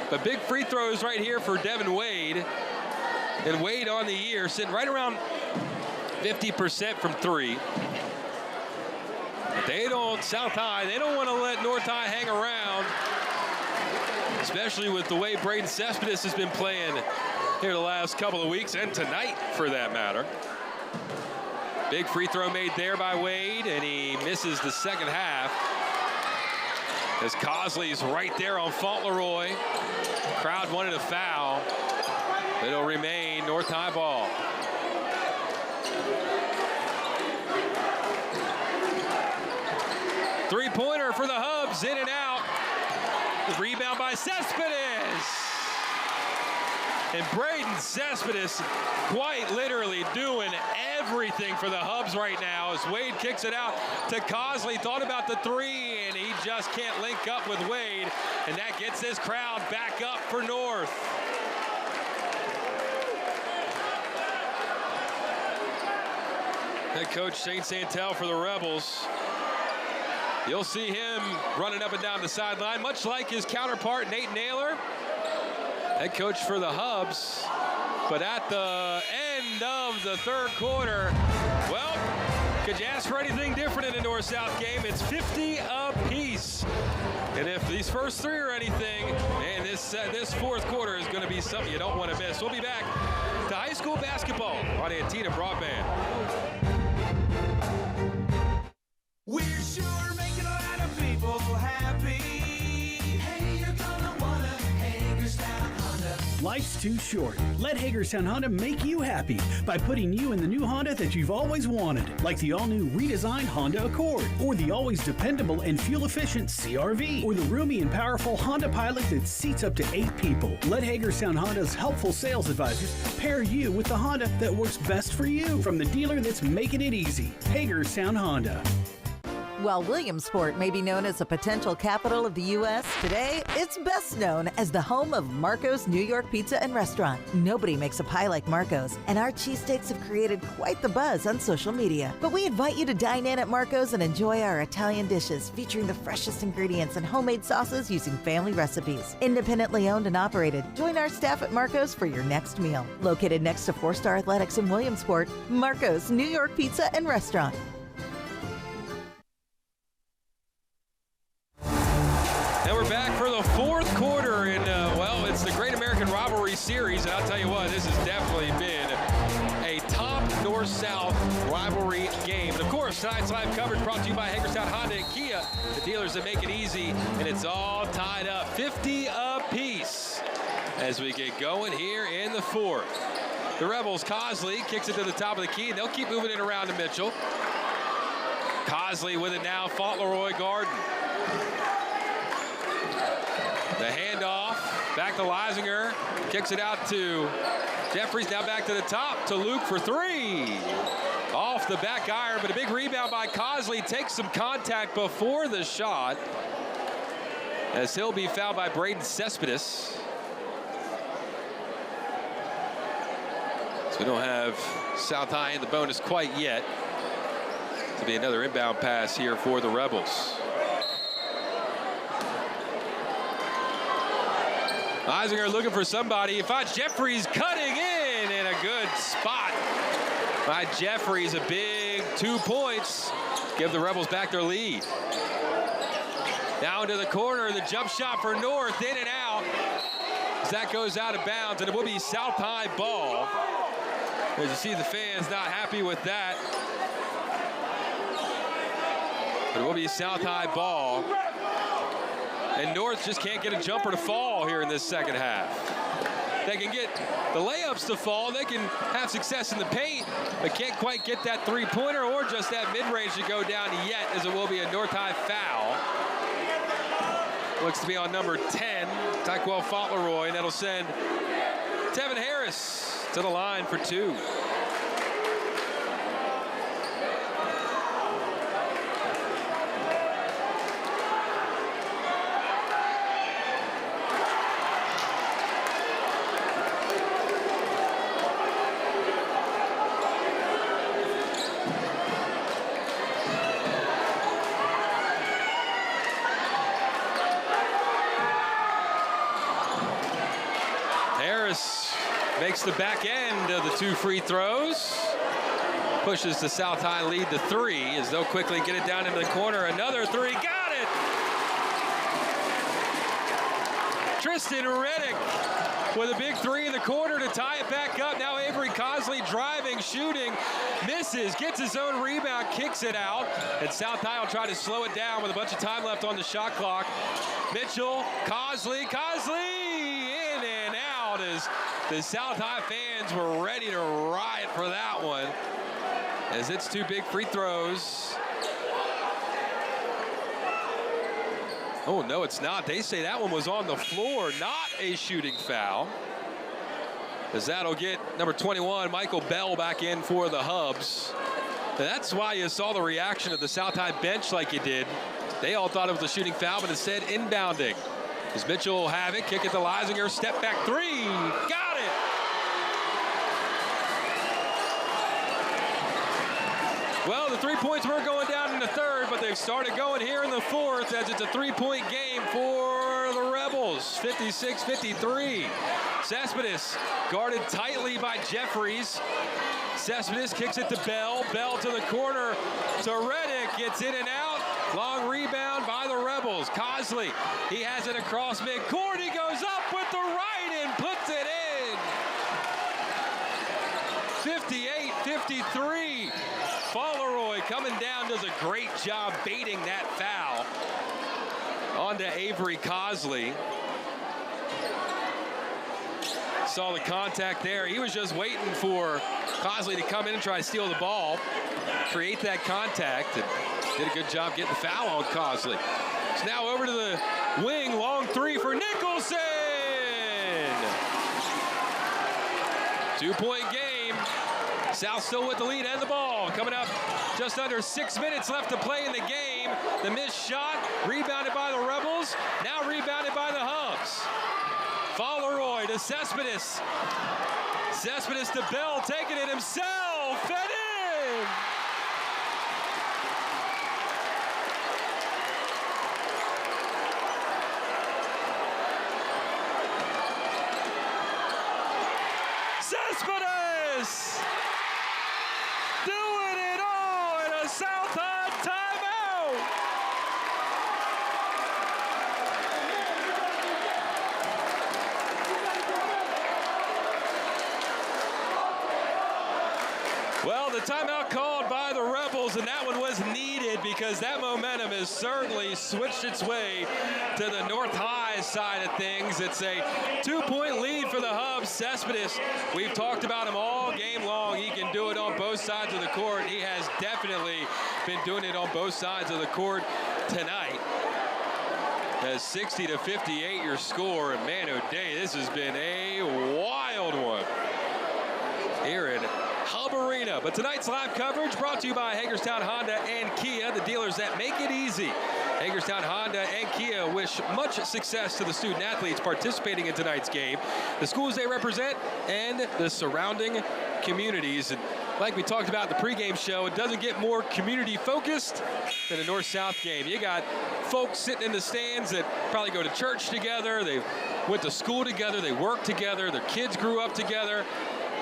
But big free throws right here for Devin Wade. And Wade on the year, sitting right around 50% from three. But they don't, South High, they don't want to let North High hang around, especially with the way Braden Cespedes has been playing here the last couple of weeks, and tonight for that matter. Big free throw made there by Wade, and he misses the second half. As Cosley's right there on Fauntleroy. Crowd wanted a foul. It'll remain North High ball. Three-pointer for the Hubs, in and out. The rebound by Cespedes. And Braden Cespedes quite literally doing everything for the Hubs right now as Wade kicks it out to Cosley. Thought about the three, and he just can't link up with Wade. And that gets this crowd back up for North. Head coach Shane Santel for the Rebels. You'll see him running up and down the sideline, much like his counterpart, Nate Naylor. Head coach for the Hubs. But at the end of the third quarter, well, could you ask for anything different in a North-South game? It's 50 apiece. And if these first three are anything, man, this fourth quarter is going to be something you don't want to miss. We'll be back to high school basketball on Antietam Broadband. We're sure making a lot of people happy. Hey, you're gonna wanna Hagerstown Honda. Life's too short. Let Hagerstown Honda make you happy by putting you in the new Honda that you've always wanted, like the all-new redesigned Honda Accord, or the always dependable and fuel-efficient CR-V, or the roomy and powerful Honda Pilot that seats up to 8 people. Let Hagerstown Honda's helpful sales advisors pair you with the Honda that works best for you, from the dealer that's making it easy. Hagerstown Honda. While Williamsport may be known as a potential capital of the U.S., today it's best known as the home of Marco's New York Pizza and Restaurant. Nobody makes a pie like Marco's, and our cheesesteaks have created quite the buzz on social media. But we invite you to dine in at Marco's and enjoy our Italian dishes featuring the freshest ingredients and homemade sauces using family recipes. Independently owned and operated, join our staff at Marco's for your next meal. Located next to 4-Star Athletics in Williamsport, Marco's New York Pizza and Restaurant. And we're back for the fourth quarter in, well, it's the Great American Rivalry Series, and I'll tell you what, this has definitely been a top North-South rivalry game. And of course, tonight's live coverage brought to you by Hagerstown Honda and Kia, the dealers that make it easy, and it's all tied up 50 apiece as we get going here in the fourth. The Rebels, Cosley kicks it to the top of the key, and they'll keep moving it around to Mitchell. Cosley with it now, Fauntleroy Garden. The handoff, back to Leisinger, kicks it out to Jeffries, now back to the top to Luke for three. Off the back iron, but a big rebound by Cosley, takes some contact before the shot, as he'll be fouled by Braden Cespedes. So we don't have South High in the bonus quite yet. To be another inbound pass here for the Rebels. Leisinger looking for somebody. He finds Jeffries cutting in a good spot by Jeffries. A big 2 points. Give the Rebels back their lead. Now into the corner, the jump shot for North, in and out. As that goes out of bounds, and it will be South High ball. As you see, the fans not happy with that. But it will be South High ball. And North just can't get a jumper to fall here in this second half. They can get the layups to fall. They can have success in the paint, but can't quite get that three-pointer or just that mid-range to go down yet, as it will be a North High foul. looks to be on number 10, Tyquel Fauntleroy, and that'll send Tevin Harris to the line for 2. Makes the back end of the 2 free throws. Pushes the South High lead to 3 as they'll quickly get it down into the corner. Another 3, got it! Tristan Reddick with a big 3 in the corner to tie it back up. Now Avery Cosley driving, shooting, misses, gets his own rebound, kicks it out. And South High will try to slow it down with a bunch of time left on the shot clock. Mitchell, Cosley in and out as the South High fans were ready to riot for that one, as it's 2 big free throws. Oh, no, it's not. They say that one was on the floor, not a shooting foul. As that'll get number 21, Michael Bell, back in for the Hubs. And that's why you saw the reaction of the South High bench like you did. They all thought it was a shooting foul, but instead inbounding. As Mitchell will have it, kick it to Leisinger, step back 3, got it! Well, the 3 points were going down in the third, but they've started going here in the fourth as it's a 3-point game for the Rebels, 56-53. Cespedes guarded tightly by Jeffries. Cespedes kicks it to Bell. Bell to the corner to Reddick, gets in and out. Long rebound by the Rebels. Cosley, he has it across midcourt. He goes up with the right and puts it in. 58-53. Fauntleroy coming down, does a great job baiting that foul onto Avery Cosley. Saw the contact there. He was just waiting for Cosley to come in and try to steal the ball, create that contact, and did a good job getting the foul on Cosley. It's now over to the wing, long 3 for Nicholson. 2-point game. South still with the lead and the ball. Coming up just under 6 minutes left to play in the game. The missed shot, rebounded by the Rebels, now rebounded by the Hubs. Fauntleroy to Cespedes. Cespedes to Bell, taking it himself, and in! Cespedes! Doing it all in a South High timeout! Well, the timeout called by the Rebels, and that one was needed because that momentum has certainly switched its way to the North High side of things. It's a 2-point lead for the Hubs. Cespedes, we've talked about him all game long. He can do it on both sides of the court. He has definitely been doing it on both sides of the court tonight. As 60-58 your score, and man, oh day, this has been a wild one here in Hub Arena. But tonight's live coverage brought to you by Hagerstown Honda and Kia, the dealers that make it easy. Hagerstown Honda and Kia wish much success to the student athletes participating in tonight's game, the schools they represent, and the surrounding communities. And like we talked about in the pregame show, it doesn't get more community focused than a North-South game. You got folks sitting in the stands that probably go to church together, they went to school together, they work together, their kids grew up together,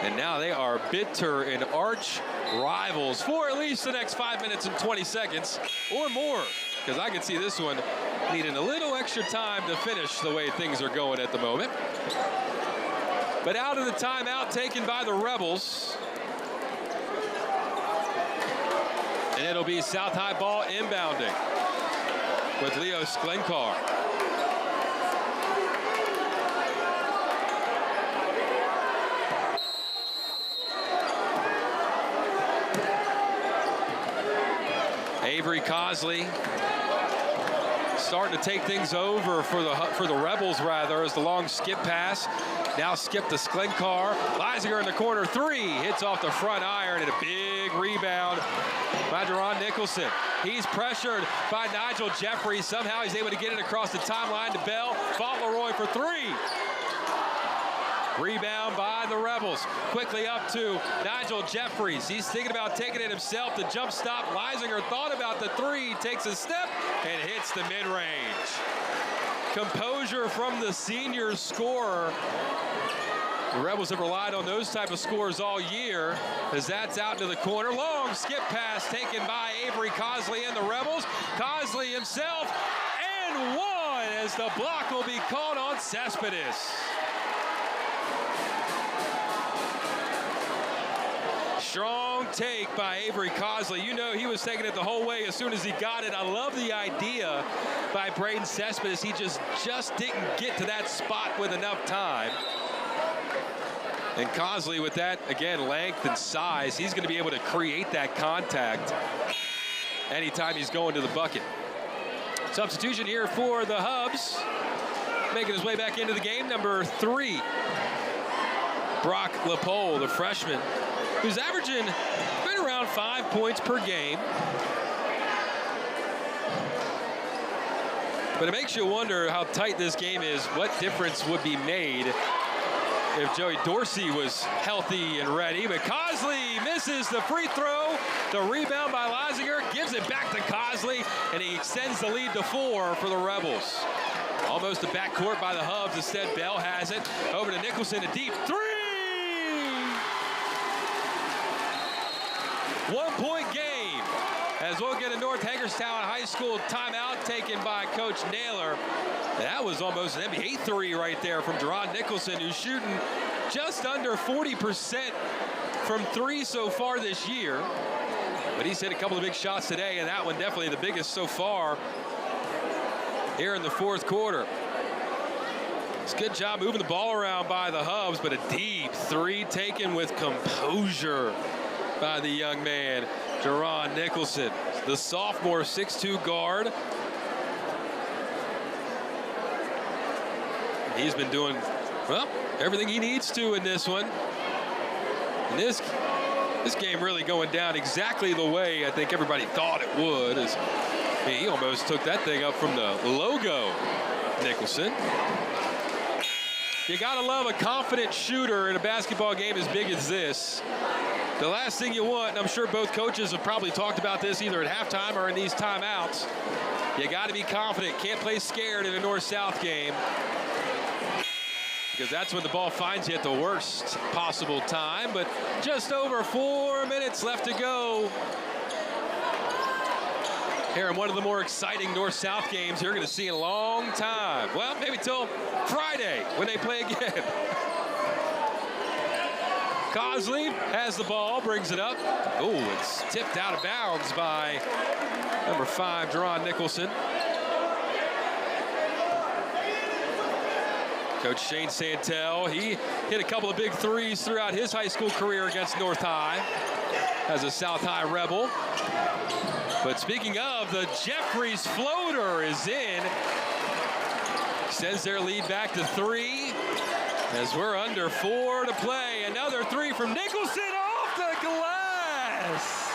and now they are bitter and arch rivals for at least the next 5 minutes and 20 seconds or more, because I can see this one needing a little extra time to finish the way things are going at the moment. But out of the timeout taken by the Rebels, and it'll be South High ball inbounding with Leo Sklenkar. Avery Cosley starting to take things over for the Rebels, rather, as the long skip pass. Now skip to Sklenkar. Leisinger in the corner, 3. Hits off the front iron, and a big rebound by Deron Nicholson. He's pressured by Nigel Jeffries. Somehow he's able to get it across the timeline to Bell. Fauntleroy for 3. Rebound by the Rebels. Quickly up to Nigel Jeffries. He's thinking about taking it himself. The jump stop. Leisinger thought about the 3. Takes a step and hits the mid-range. Composure from the senior scorer. The Rebels have relied on those type of scores all year, as that's out to the corner. Long skip pass taken by Avery Cosley and the Rebels. Cosley himself and 1, as the block will be called on Cespedes. Strong take by Avery Cosley. You know he was taking it the whole way as soon as he got it. I love the idea by Braden Cespedes. He just didn't get to that spot with enough time. And Cosley, with that, again, length and size, he's going to be able to create that contact anytime he's going to the bucket. Substitution here for the Hubs. Making his way back into the game, number 3. Brock LaPole, the freshman, who's averaging right around 5 points per game. But it makes you wonder how tight this game is, what difference would be made if Joey Dorsey was healthy and ready. But Cosley misses the free throw. The rebound by Leisinger gives it back to Cosley, and he extends the lead to 4 for the Rebels. Almost a backcourt by the Hubs. Instead, Bell has it. Over to Nicholson, a deep 3. 1-point game, as we'll get a North Hagerstown High School timeout taken by Coach Naylor. That was almost an NBA 3 right there from Deron Nicholson, who's shooting just under 40% from 3 so far this year. But he's hit a couple of big shots today, and that one definitely the biggest so far here in the 4th quarter. It's a good job moving the ball around by the Hubs, but a deep 3 taken with composure by the young man, Deron Nicholson, the sophomore 6'2" guard. He's been doing, well, everything he needs to in this one. And this game really going down exactly the way I think everybody thought it would. He almost took that thing up from the logo, Nicholson. You gotta love a confident shooter in a basketball game as big as this. The last thing you want, and I'm sure both coaches have probably talked about this either at halftime or in these timeouts, you got to be confident. Can't play scared in a North-South game, because that's when the ball finds you at the worst possible time. But just over 4 minutes left to go here in one of the more exciting North-South games you're going to see in a long time. Well, maybe till Friday when they play again. Cosley has the ball, brings it up. Oh, it's tipped out of bounds by number 5, Deron Nicholson. Coach Shane Santel, he hit a couple of big 3s throughout his high school career against North High as a South High Rebel. But speaking of, the Jeffries floater is in. Extends their lead back to 3. As we're under 4 to play. Another 3 from Nicholson off the glass.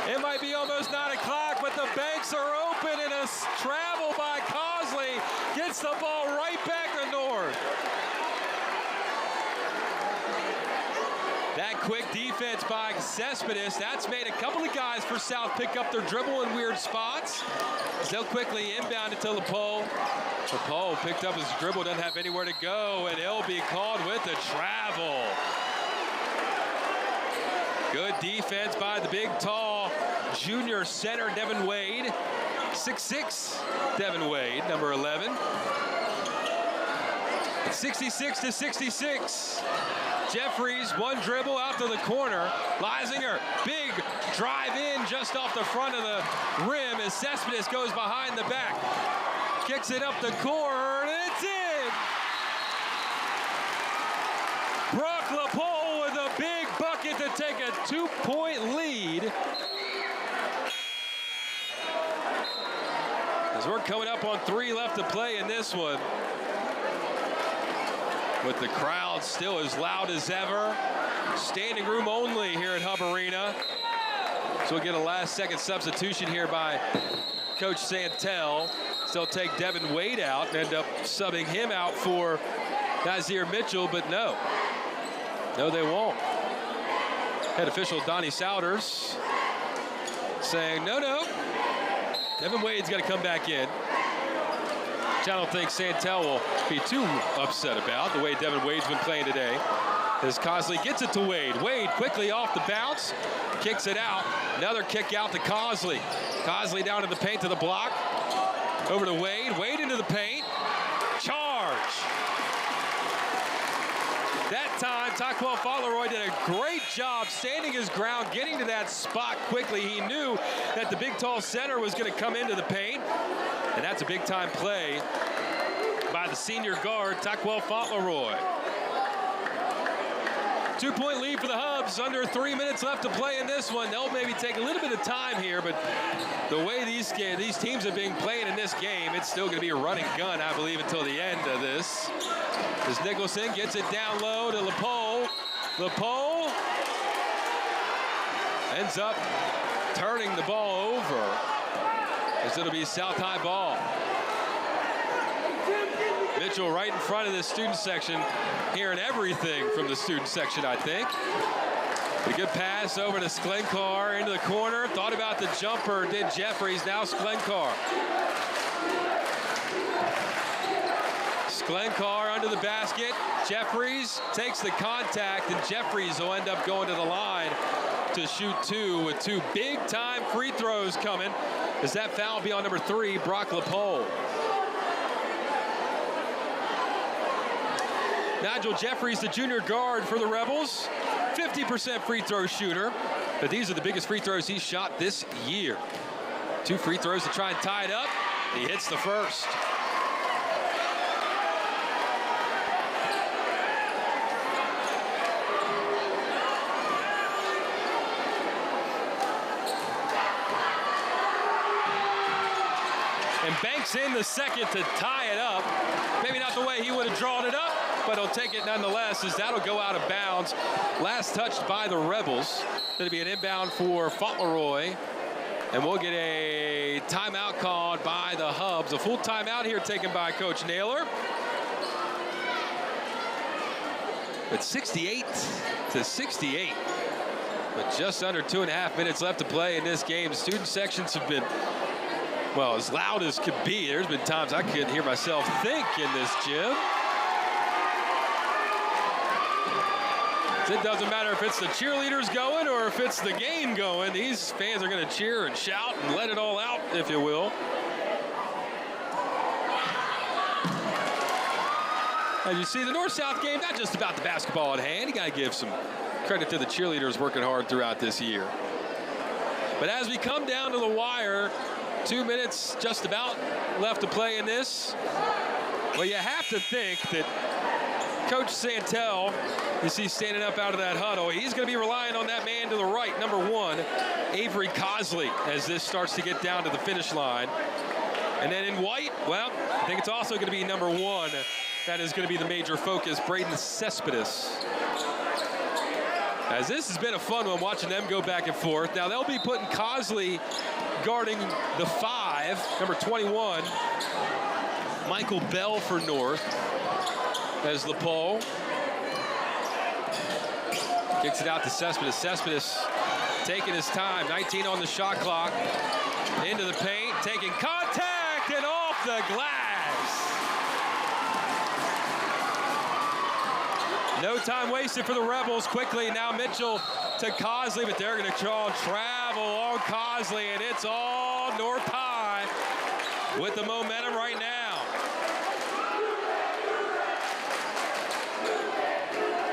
It might be almost 9 o'clock, but the banks are open, and a travel by Cosley gets the ball right back to North. That quick defense by Cespedes, that's made a couple of guys for South pick up their dribble in weird spots. They'll quickly inbound it to LaPole. LaPole picked up his dribble, doesn't have anywhere to go, and he'll be called with the travel. Good defense by the big, tall junior center, Devin Wade. 6'6", Devin Wade, number 11. It's 66-66. Jeffries, one dribble out to the corner. Leisinger, big drive in just off the front of the rim as Cespedes goes behind the back. Kicks it up the court, and it's in! Brock LaPole with a big bucket to take a 2-point lead. As we're coming up on 3 left to play in this one. With the crowd still as loud as ever. Standing room only here at Hub Arena. So we'll get a last-second substitution here by Coach Santel. They'll take Devin Wade out and end up subbing him out for Nazir Mitchell, but no, they won't. Head official Donnie Souders saying, no, Devin Wade's got to come back in. Which I don't think Santel will be too upset about the way Devin Wade's been playing today. As Cosley gets it to Wade. Wade quickly off the bounce, kicks it out. Another kick out to Cosley. Cosley down to the paint to the block. Over to Wade. Wade into the paint. Charge. That time, Taquel Fauntleroy did a great job standing his ground, getting to that spot quickly. He knew that the big, tall center was going to come into the paint. And that's a big-time play by the senior guard, Taquel Fauntleroy. 2-point lead for the Hubs. Under 3 minutes left to play in this one. They'll maybe take a little bit of time here, but the way these teams have been playing in this game, it's still going to be a running gun, I believe, until the end of this. As Nicholson gets it down low to LePole. LePole ends up turning the ball over, as it'll be South High ball. Mitchell right in front of the student section, hearing everything from the student section, I think. A good pass over to Sklenkar into the corner. Thought about the jumper, did Jeffries. Now Sklenkar. Sklenkar under the basket. Jeffries takes the contact, and Jeffries will end up going to the line to shoot 2 with 2 big-time free throws coming. As that foul will be on number 3, Brock LePole. Nigel Jeffries, the junior guard for the Rebels, 50% free throw shooter, but these are the biggest free throws he's shot this year. 2 free throws to try and tie it up. He hits the first. And banks in the second to tie it up. Maybe not the way he would have drawn it up, but he'll take it nonetheless, as that'll go out of bounds. Last touched by the Rebels. It'll be an inbound for Fauntleroy. And we'll get a timeout called by the Hubs. A full timeout here taken by Coach Naylor. It's 68-68. But just under 2.5 minutes left to play in this game. Student sections have been, well, as loud as could be. There's been times I couldn't hear myself think in this gym. It doesn't matter if it's the cheerleaders going or if it's the game going. These fans are going to cheer and shout and let it all out, if you will. As you see, the North-South game, not just about the basketball at hand. You got to give some credit to the cheerleaders working hard throughout this year. But as we come down to the wire, 2 minutes just about left to play in this. Well, you have to think that Coach Santel, you see standing up out of that huddle, he's going to be relying on that man to the right, number 1, Avery Cosley, as this starts to get down to the finish line. And then in white, well, I think it's also going to be number 1. That is going to be the major focus, Braden Cespedes. As this has been a fun one, watching them go back and forth. Now they'll be putting Cosley guarding the 5, number 21, Michael Bell for North. As LePole kicks it out to Cespedes. Cespedes taking his time, 19 on the shot clock. Into the paint, taking contact and off the glass. No time wasted for the Rebels. Quickly now Mitchell to Cosley, but they're going to try and travel on Cosley, and it's all North High with the momentum right now.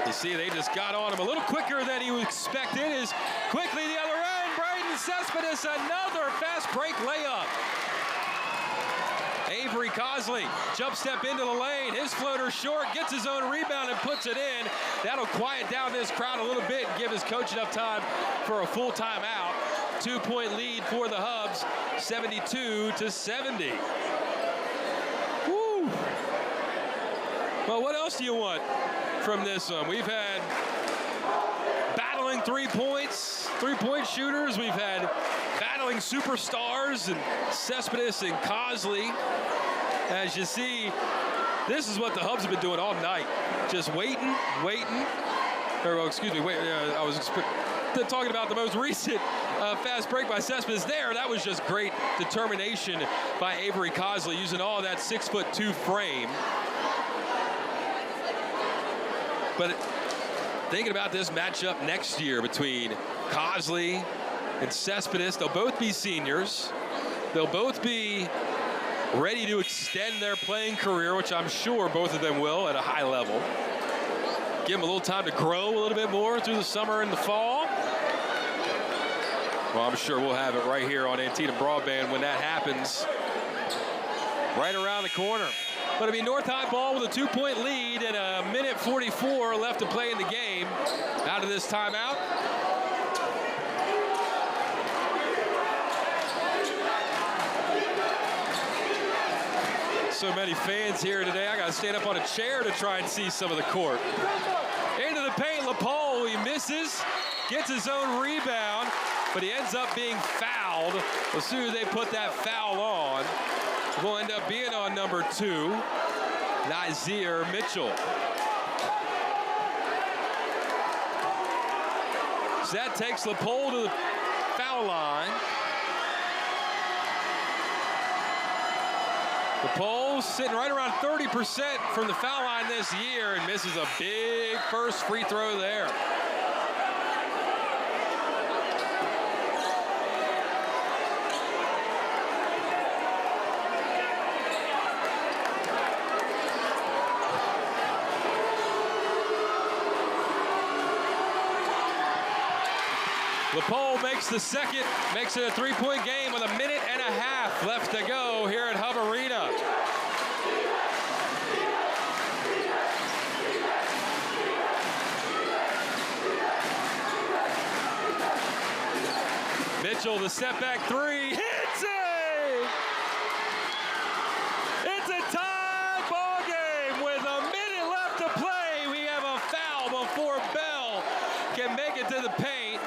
You see, they just got on him a little quicker than he expected. Is quickly the other end, Braden Cespedes, another fast break layup. Avery Cosley, jump step into the lane. His floater short, gets his own rebound and puts it in. That'll quiet down this crowd a little bit and give his coach enough time for a full timeout. 2-point lead for the Hubs, 72-70. Woo! Well, what else do you want from this one? We've had battling 3 points, 3-point shooters. We've had battling superstars and Cespedes and Cosley. As you see, this is what the Hubs have been doing all night. Just waiting. Or, well, excuse me, I was talking about the most recent fast break by Cespedes there. That was just great determination by Avery Cosley using all that 6'2" frame. But thinking about this matchup next year between Cosley and Cespedes, they'll both be seniors. They'll both be ready to extend their playing career, which I'm sure both of them will at a high level. Give them a little time to grow a little bit more through the summer and the fall. Well, I'm sure we'll have it right here on Antietam Broadband when that happens, right around the corner. But it'll be North High ball with a 2-point lead and a minute 44 left to play in the game. Out of this timeout. So many fans here today. I got to stand up on a chair to try and see some of the court. Into the paint, LaPole, he misses, gets his own rebound, but he ends up being fouled. As soon as they put that foul on, it will end up being on number 2, Nazir Mitchell. So that takes LaPole to the foul line. LaPole sitting right around 30% from the foul line this year and misses a big first free throw there. LaPole makes the second, makes it a 3-point game with a minute and a half left to go here at Hub Arena. Mitchell, the step back 3, hits it! It's a tie ball game with a minute left to play. We have a foul before Bell can make it to the paint.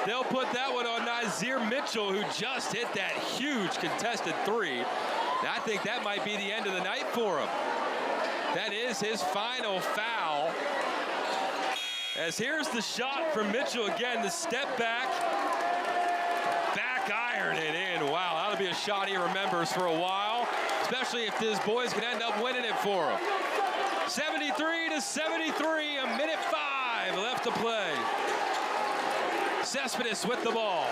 They'll put that one on Nazir Mitchell, who just hit that huge contested 3. I think that might be the end of the night for him. That is his final foul. As here's the shot from Mitchell again, the step back iron it in. Wow, that'll be a shot he remembers for a while, especially if this boys can end up winning it for him. 73-73, a minute 5 left to play. Cespedes with the ball.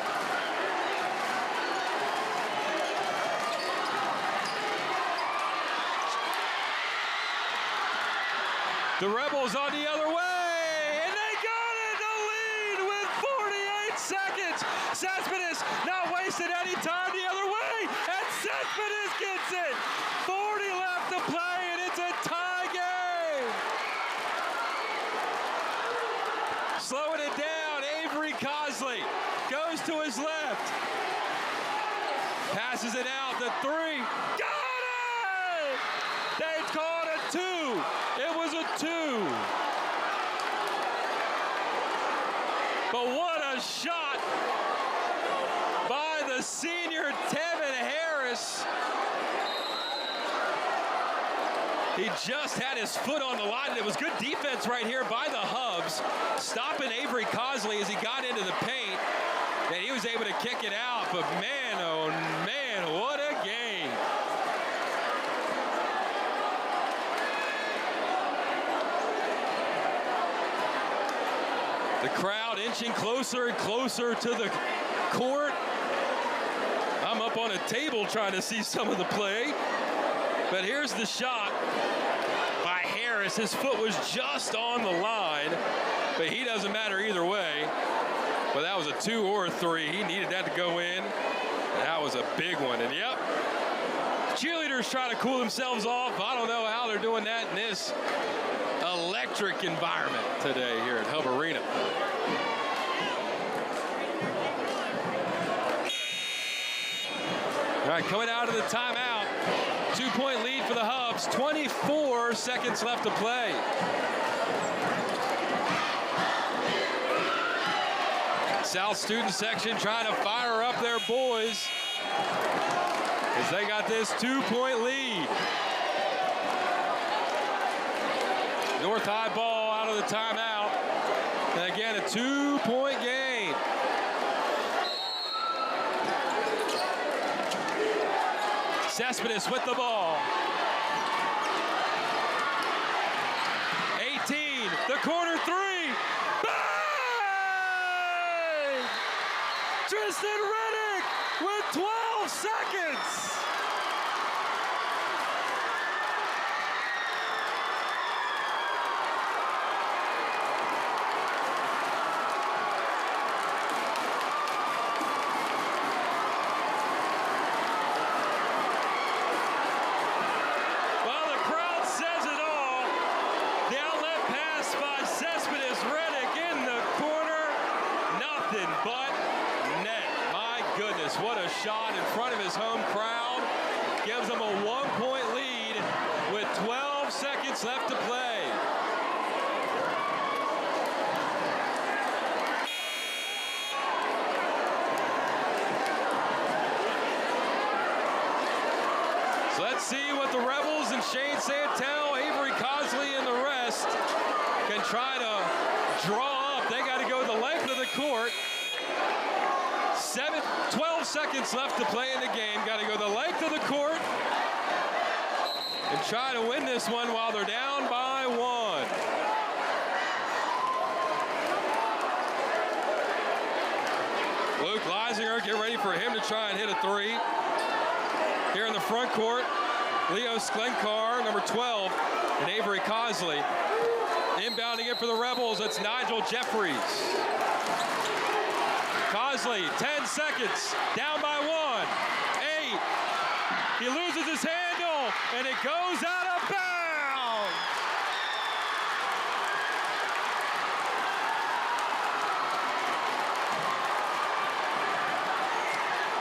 The Rebels on the other way, and they got it, the lead with 48 seconds. Cespedes not wasting any time the other way, and Cespedes gets it. 40 left to play, and it's a tie game. Slowing it down, Avery Cosley goes to his left. Passes it out, the 3. Got it! They called a 2. It was a 2. But what a shot by the senior Tevin Harris. He just had his foot on the line, and it was good defense right here by the Hubs, stopping Avery Cosley as he got into the paint, and he was able to kick it out. But man, oh man, what a game. The crowd inching closer and closer to the court. I'm up on a table trying to see some of the play. But here's the shot by Harris. His foot was just on the line, but he doesn't matter either way. But that was a 2 or a 3. He needed that to go in. And that was a big one. And yep, cheerleaders try to cool themselves off. I don't know how they're doing that in this electric environment today here at Hub Arena. right, coming out of the timeout. 2-point lead for the Hubs. 24 seconds left to play. South student section trying to fire up their boys as they got this 2-point lead. North High ball out of the timeout. And again, a 2-point game. Cespedes with the ball. 18, the corner three. Bang! Tristan Reddick with 12 seconds. What a shot in front of his home crowd. Gives them a 1-point lead with 12 seconds left to play. So let's see what the Rebels and Shane Santel, Avery Cosley, and the rest can try to draw up. They got to go the length of the court. 12 seconds left to play in the game. Got to go the length of the court and try to win this one while they're down by 1. Luke Leisinger, get ready for him to try and hit a 3. Here in the front court, Leo Sklenkar, number 12, and Avery Cosley. Inbounding it for the Rebels, it's Nigel Jeffries. Cosley, 10 seconds, down by 1. 8. He loses his handle, and it goes out of bounds.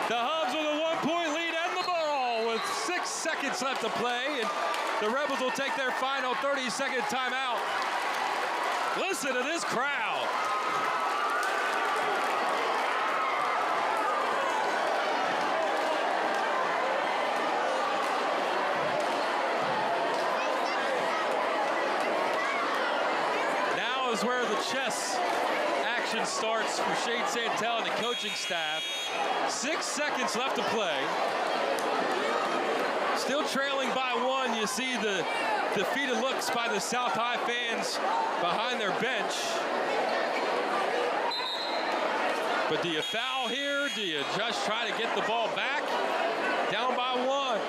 The Hubs with a 1-point lead and the ball with 6 seconds left to play, and the Rebels will take their final 30-second timeout. Listen to this crowd. Is where the chess action starts for Shane Santel and the coaching staff. 6 seconds left to play. Still trailing by 1. You see the defeated looks by the South High fans behind their bench. But do you foul here? Do you just try to get the ball back? Down by 1.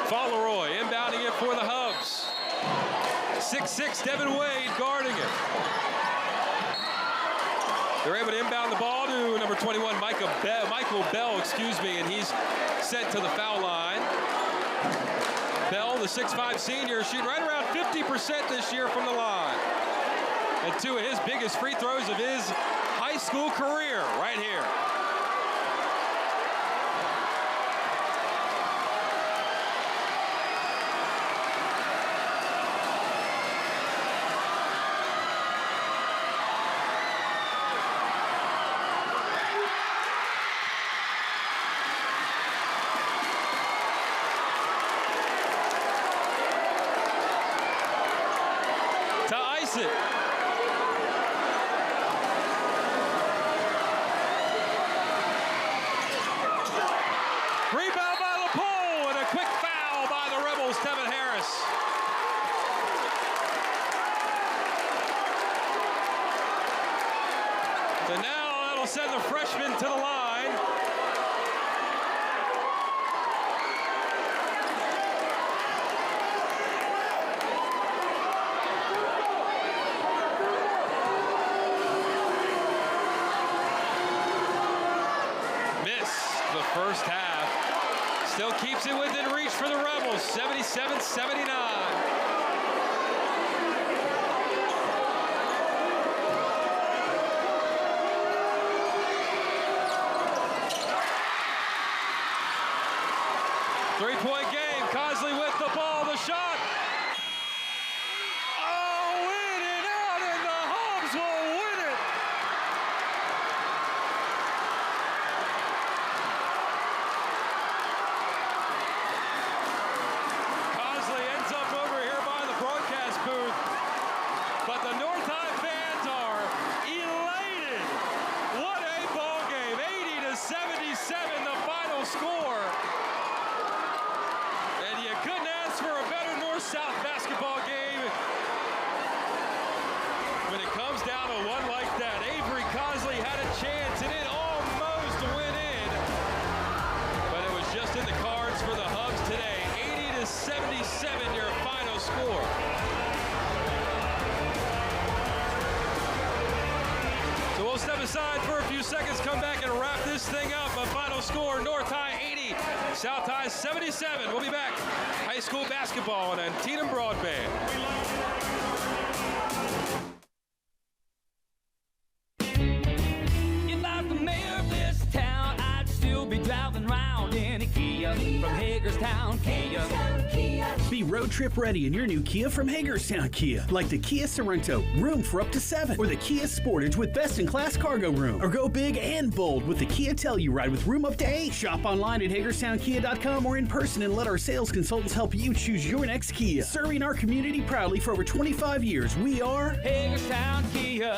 Fauleroy inbounding it for the Hubs. 6'6" Devin Wade guarding it. They're able to inbound the ball to number 21, Michael Bell, and he's sent to the foul line. Bell, the 6'5" senior, shooting right around 50% this year from the line. And 2 of his biggest free throws of his high school career right here. Send the freshman to the line. Missed the first half. Still keeps it within reach for the Rebels, 77-79. Cosley had a chance, and it almost went in. But it was just in the cards for the Hubs today. 80-77, your final score. So we'll step aside for a few seconds, come back and wrap this thing up. A final score, North High 80, South High 77. We'll be back. High school basketball on Antietam Broadband. If I was the mayor of this town, I'd still be driving around in a Kia from Hagerstown, Kia. Be road trip ready in your new Kia from Hagerstown Kia, like the Kia Sorento, room for up to 7, or the Kia Sportage with best-in-class cargo room, or go big and bold with the Kia Telluride with room up to 8. Shop online at HagerstownKia.com or in person and let our sales consultants help you choose your next Kia. Serving our community proudly for over 25 years, we are Hagerstown, Kia.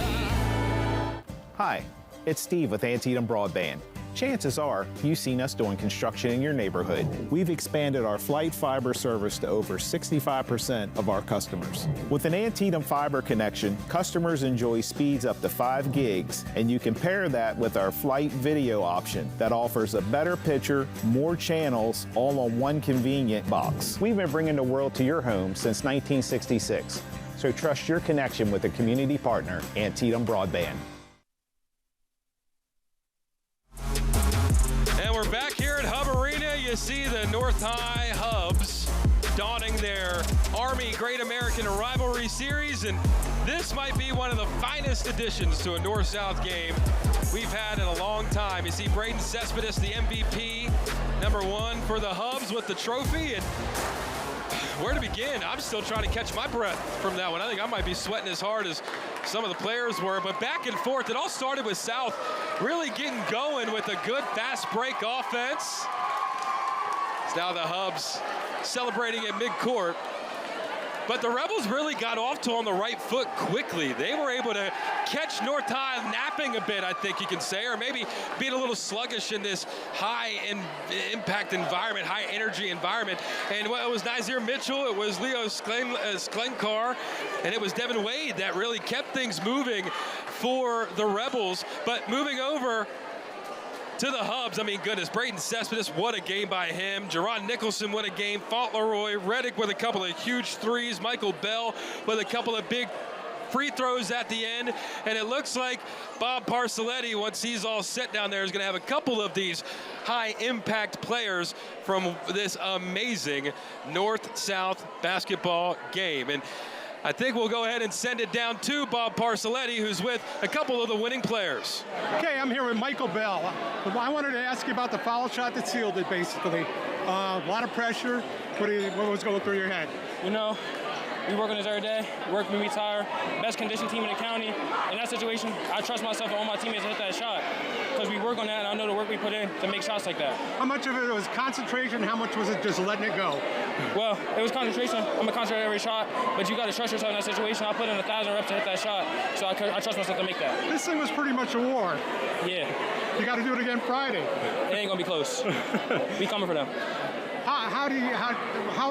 Hi, it's Steve with Antietam Broadband. Chances are you've seen us doing construction in your neighborhood. We've expanded our flight fiber service to over 65% of our customers. With an Antietam fiber connection, customers enjoy speeds up to 5 gigs, and you can pair that with our flight video option that offers a better picture, more channels, all on one convenient box. We've been bringing the world to your home since 1966, so trust your connection with a community partner, Antietam Broadband. And we're back here at Hub Arena. You see the North High Hubs donning their Army Great American Rivalry Series, and this might be one of the finest additions to a North-South game we've had in a long time. You see Braden Cespedes, the MVP, #1 for the Hubs with the trophy, and where to begin? I'm still trying to catch my breath from that one. I think I might be sweating as hard as some of the players were, but back and forth. It all started with South really getting going with a good fast break offense. It's now the Hubs celebrating at midcourt. But the Rebels really got off to on the right foot quickly. They were able to catch North High napping a bit, I think you can say, or maybe being a little sluggish in this high impact environment, high energy environment. And well, it was Nazir Mitchell, it was Leo Sklenkar, and it was Devin Wade that really kept things moving for the Rebels. But moving over to the Hubs, I mean, goodness, Braden Cespedes, what a game by him. Jerron Nicholson, what a game. Fauntleroy, Reddick with a couple of huge threes. Michael Bell with a couple of big free throws at the end. And it looks like Bob Parcelletti, once he's all set down there, is going to have a couple of these high-impact players from this amazing North-South basketball game. And I think we'll go ahead and send it down to Bob Parcelletti, who's with a couple of the winning players. Okay, I'm here with Michael Bell. I wanted to ask you about the foul shot that sealed it, basically. A lot of pressure. What was going through your head? You know, we work on this every day. Work when we tired. Best conditioned team in the county. In that situation, I trust myself and all my teammates to hit that shot. Because we work on that, and I know the work we put in to make shots like that. How much of it was concentration? How much was it just letting it go? Well, it was concentration. I'm going to concentrate every shot, but you got to trust yourself in that situation. I put in 1,000 reps to hit that shot, so I trust myself to make that. This thing was pretty much a war. Yeah. You got to do it again Friday. It ain't going to be close. Be coming for them. How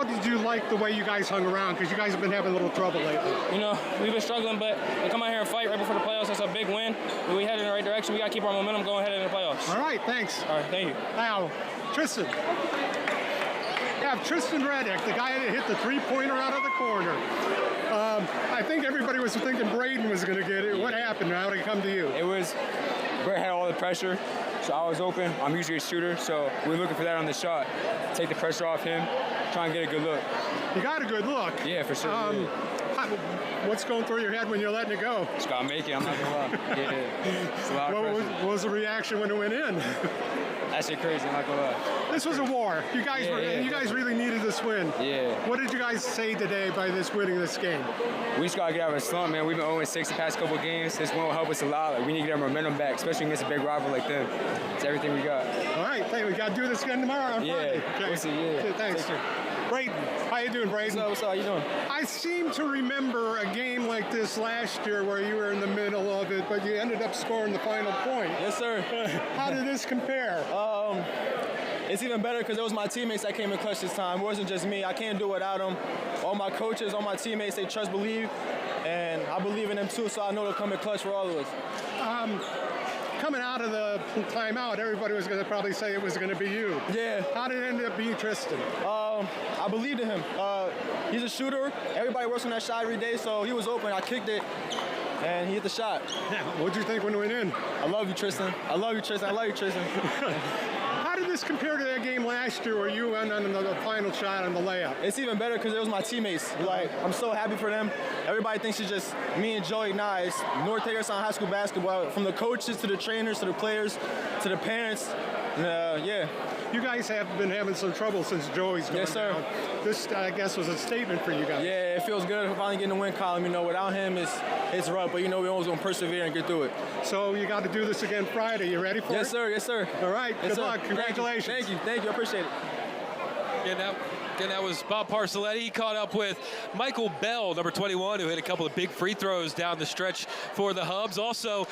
did you like the way you guys hung around? Because you guys have been having a little trouble lately. You know, we've been struggling, but to come out here and fight right before the playoffs, that's a big win. We headed in the right direction. We got to keep our momentum going ahead in the playoffs. All right, thanks. All right, thank you. Now, Tristan. Yeah, Tristan Reddick, the guy that hit the three-pointer out of the corner. I think everybody was thinking Braden was going to get it. What happened? How did it come to you? It was, Brett had all the pressure, so I was open. I'm usually a shooter, so we're looking for that on the shot. Take the pressure off him, try and get a good look. You got a good look. Yeah, for sure. What's going through your head when you're letting it go? Just gotta make it, I'm not gonna lie. Yeah, it's a lot of pressure. What was the reaction when it went in? That shit crazy, I'm not gonna lie. This was a war. You guys really needed this win. Yeah. What did you guys say today by winning this game? We just gotta get out of a slump, man. We've been 0-6 the past couple games. This win will help us a lot. Like, we need to get our momentum back, especially against a big rival like them. It's everything we got. All right, thank you. We gotta do this again tomorrow on Friday. Okay. We'll see, yeah. Okay, thanks. Braden, how you doing, Braden? What's up? How you doing? I seem to remember a game like this last year where you were in the middle of it, but you ended up scoring the final point. Yes, sir. How did this compare? It's even better because it was my teammates that came in clutch this time. It wasn't just me. I can't do it without them. All my coaches, all my teammates, they trust, believe, and I believe in them too, so I know they'll come in clutch for all of us. Coming out of the timeout, everybody was going to probably say it was going to be you. Yeah. How did it end up being Tristan? I believed in him. He's a shooter. Everybody works on that shot every day, so he was open. I kicked it, and he hit the shot. Yeah. What'd you think when it went in? I love you, Tristan. I love you, Tristan. I love you, Tristan. How did this compare to that game last year where you went on the final shot on the layup? It's even better because it was my teammates. Like, I'm so happy for them. Everybody thinks it's just me and Joey. Nah, it's North Hagerstown High School basketball. From the coaches to the trainers to the players to the parents. Yeah. You guys have been having some trouble since Joey's gone down. This, I guess, was a statement for you guys. Yeah, it feels good finally getting the win column. You know, without him, it's rough, but you know, we're always going to persevere and get through it. So you got to do this again Friday. You ready for it? Yes, sir. Yes, sir. All right. Yes, Good sir. luck. Congratulations. Thank you. Thank you. I appreciate it. Again, that was Bob Parcelletti. He caught up with Michael Bell, number 21, who hit a couple of big free throws down the stretch for the Hubs. Also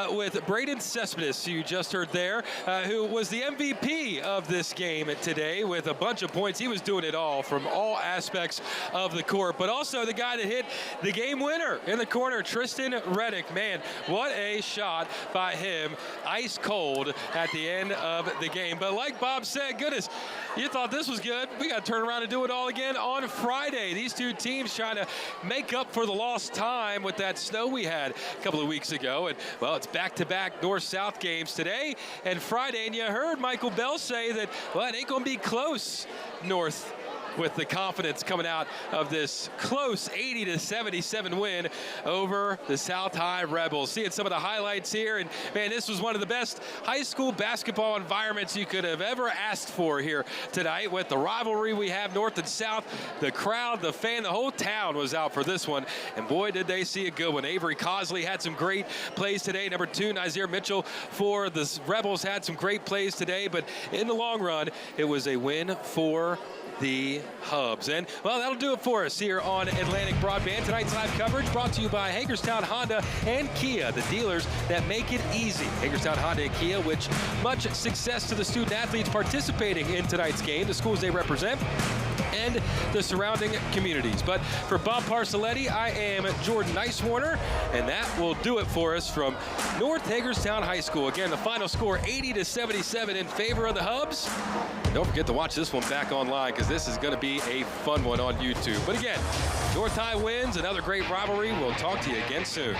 with Braden Cespedes, who you just heard there, who was the MVP of this game today with a bunch of points. He was doing it all from all aspects of the court, but also the guy that hit the game winner in the corner, Tristan Reddick. Man, what a shot by him, ice cold at the end of the game. But like Bob said, goodness, you thought this was good. We got to turn around and do it all again on Friday. These two teams trying to make up for the lost time with that snow we had a couple of weeks ago. And, well, it's back-to-back North-South games today and Friday. And you heard Michael Bell say that, well, it ain't going to be close, North, with the confidence coming out of this close 80-77 win over the South High Rebels. Seeing some of the highlights here, and man, this was one of the best high school basketball environments you could have ever asked for here tonight with the rivalry we have north and south. The crowd, the fan, the whole town was out for this one, and boy, did they see a good one. Avery Cosley had some great plays today. Number 2, Nazir Mitchell for the Rebels had some great plays today, but in the long run, it was a win for the Hubs. And, well, that'll do it for us here on Atlantic Broadband. Tonight's live coverage brought to you by Hagerstown Honda and Kia, the dealers that make it easy. Hagerstown Honda and Kia, which much success to the student athletes participating in tonight's game, the schools they represent, and the surrounding communities. But for Bob Parcelletti, I am Jordan Nicewarner, and that will do it for us from North Hagerstown High School. Again, the final score 80-77 in favor of the Hubs. And don't forget to watch this one back online, because this is going to be a fun one on YouTube. But again, North High wins, another great rivalry. We'll talk to you again soon.